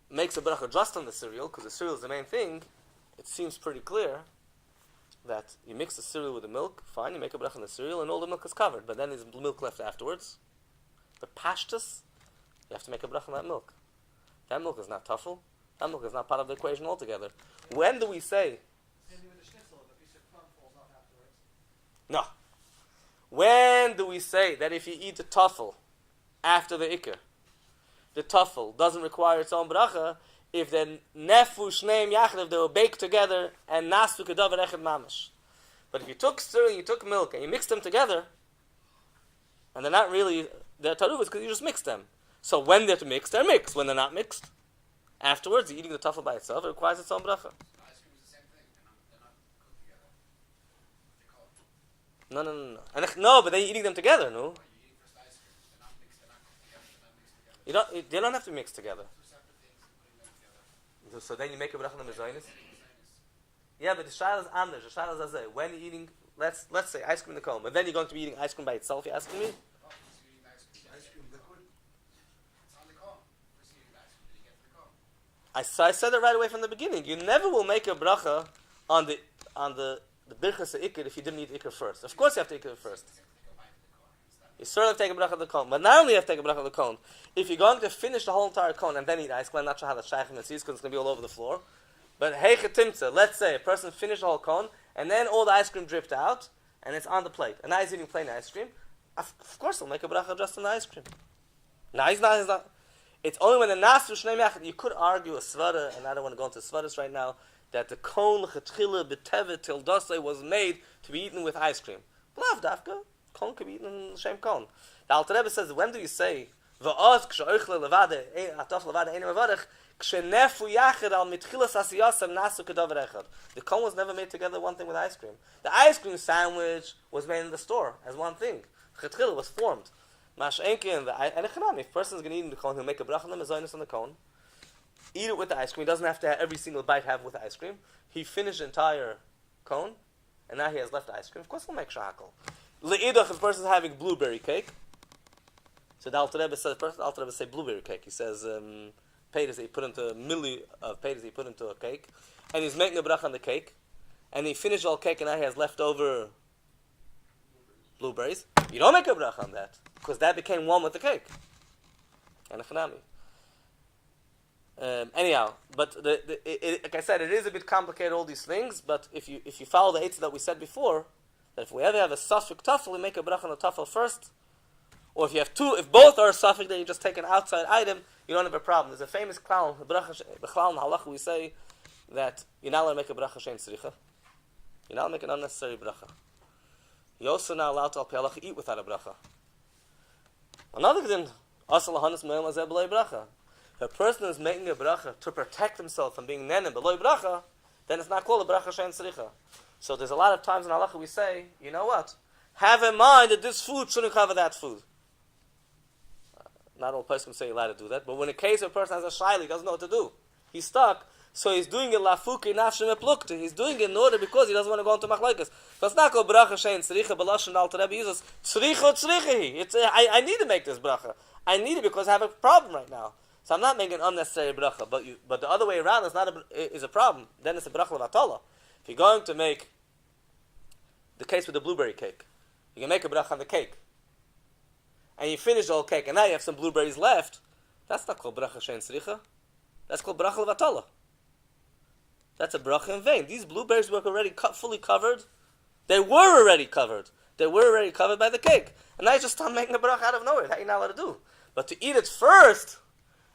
makes a bracha just on the cereal, because the cereal is the main thing, it seems pretty clear that you mix the cereal with the milk, fine, you make a bracha on the cereal, and all the milk is covered, but then there's milk left afterwards. The pashtus, you have to make a bracha on that milk. That milk is not tafel. That milk is not part of the equation altogether. When do we say? Same thing with the schnitzel, if a piece of crumb falls off afterwards. No. When do we say that if you eat the tafel after the ikr, the tafel doesn't require its own bracha if the nefu shneim yachid, if they were baked together and nasu kedavar echad mamash. But if you took syrup, you took milk, and you mixed them together, and they're not really, they're taruvas because you just mixed them. So when they're mixed, they're mixed. When they're not mixed, afterwards, eating the tafel by itself, it requires its own bracha. Ice cream is the same thing. They're not cooked together. What they call it. No, but then you're eating them together, no? You're eating first ice cream. They're not mixed. They're not cooked together. They're not mixed together. They don't have to mix together. Two separate things and putting them together. So then you make a bracha on the mezainis. Yeah, but the shayla is anders. The shayla is azay. When you're eating, let's say ice cream in the cone, but then you're going to be eating ice cream by itself. You're asking me? Oh, first you're eating the ice cream liquid. It's on the cone. First you're eating the ice cream, then you get to the cone. I said it right away from the beginning. You never will make a bracha on the birchas ikar if you didn't eat ikar first. Of course, you have to eat ikar first. You certainly have to take a bracha of the cone, but not only have to take a bracha of the cone. If you're going to finish the whole entire cone and then eat ice cream, I'm not sure how the shaykhim sees because it's going to be all over the floor. But heichetimtza, let's say a person finished the whole cone and then all the ice cream dripped out and it's on the plate. And now he's eating plain ice cream. Of course, he'll make a bracha just on the ice cream. Now he's not. It's only when the nasu shnei yachid. You could argue a svara, and I don't want to go into svaras right now, that the cone l'chatchila b'tevet till dosei was made to be eaten with ice cream. Lav dafka, cone could be eaten in the same cone. The Alter Rebbe says, when do you say va'oz k'she'ochle levade atof levade einu mevarich k'she'nefu yachid al mitchilas asiyasam nasu kedavar echad. The cone was never made together one thing with ice cream. The ice cream sandwich was made in the store as one thing. Chatchila was formed. Mash'enki and a chanami. If a person is going to eat in the cone, he'll make a bracha on the mezainis on the cone. Eat it with the ice cream. He doesn't have to have every single bite have with the ice cream. He finished the entire cone, and now he has left ice cream. Of course, he'll make shakal. Le'idach, if a person is having blueberry cake, so the Alter Rebbe say blueberry cake. He says peiros that he put into a milli of peiros he put into a cake, and he's making a bracha on the cake, and he finished all cake, and now he has leftover blueberries. You don't make a bracha on that because that became one with the cake. And a chanami. Anyhow, but like I said, it is a bit complicated, all these things. But if you follow the eitzah that we said before, that if we ever have a suffix tafel, we make a bracha on the tafel first. Or if you have two, if both are a suffix, then you just take an outside item. You don't have a problem. There's a famous klal, the klal in halacha. We say that you're not allowed to make a bracha shein tzricha. You're not allowed to make an unnecessary bracha. You're also not allowed to al pi halacha eat without a bracha. Another thing, asal hanas me'el azeh b'lei bracha. If a person is making a bracha to protect himself from being nenem b'loi bracha, then it's not called a bracha shein tzricha. So there's a lot of times in halacha we say, you know what? Have in mind that this food shouldn't cover that food. Not all person say you're allowed to do that, but when a case of a person has a shaila, he doesn't know what to do. He's stuck, so he's doing it lafuki nafshim eplukti. He's doing it in order because he doesn't want to go into machlokes. So it's not called bracha shein tzricha b'lashon Alter Rebbe uses tzricha tzricha. It's I need to make this bracha. I need it because I have a problem right now. So I'm not making an unnecessary bracha, but the other way around is a problem. Then it's a bracha l'vatala. If you're going to make the case with the blueberry cake, you can make a bracha on the cake, and you finish the whole cake, and now you have some blueberries left. That's not called bracha shein tzricha. That's called bracha l'vatala. That's a bracha in vain. These blueberries were already fully covered. They were already covered. They were already covered by the cake, and now you just start making a bracha out of nowhere. That you're not allowed to do. But to eat it first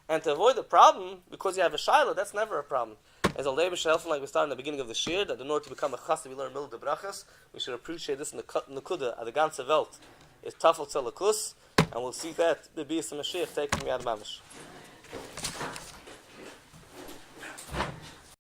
and to avoid the problem because you have a shiloh, that's never a problem. As a labor shelf, like we started in the beginning of the shir, that in order to become a chassid, we learn middle the brachas. We should appreciate this in the nekuda at the ganze Welt. It's tafel tzelakus, and we'll see that the B'yis Mashiach taking me out of mamish.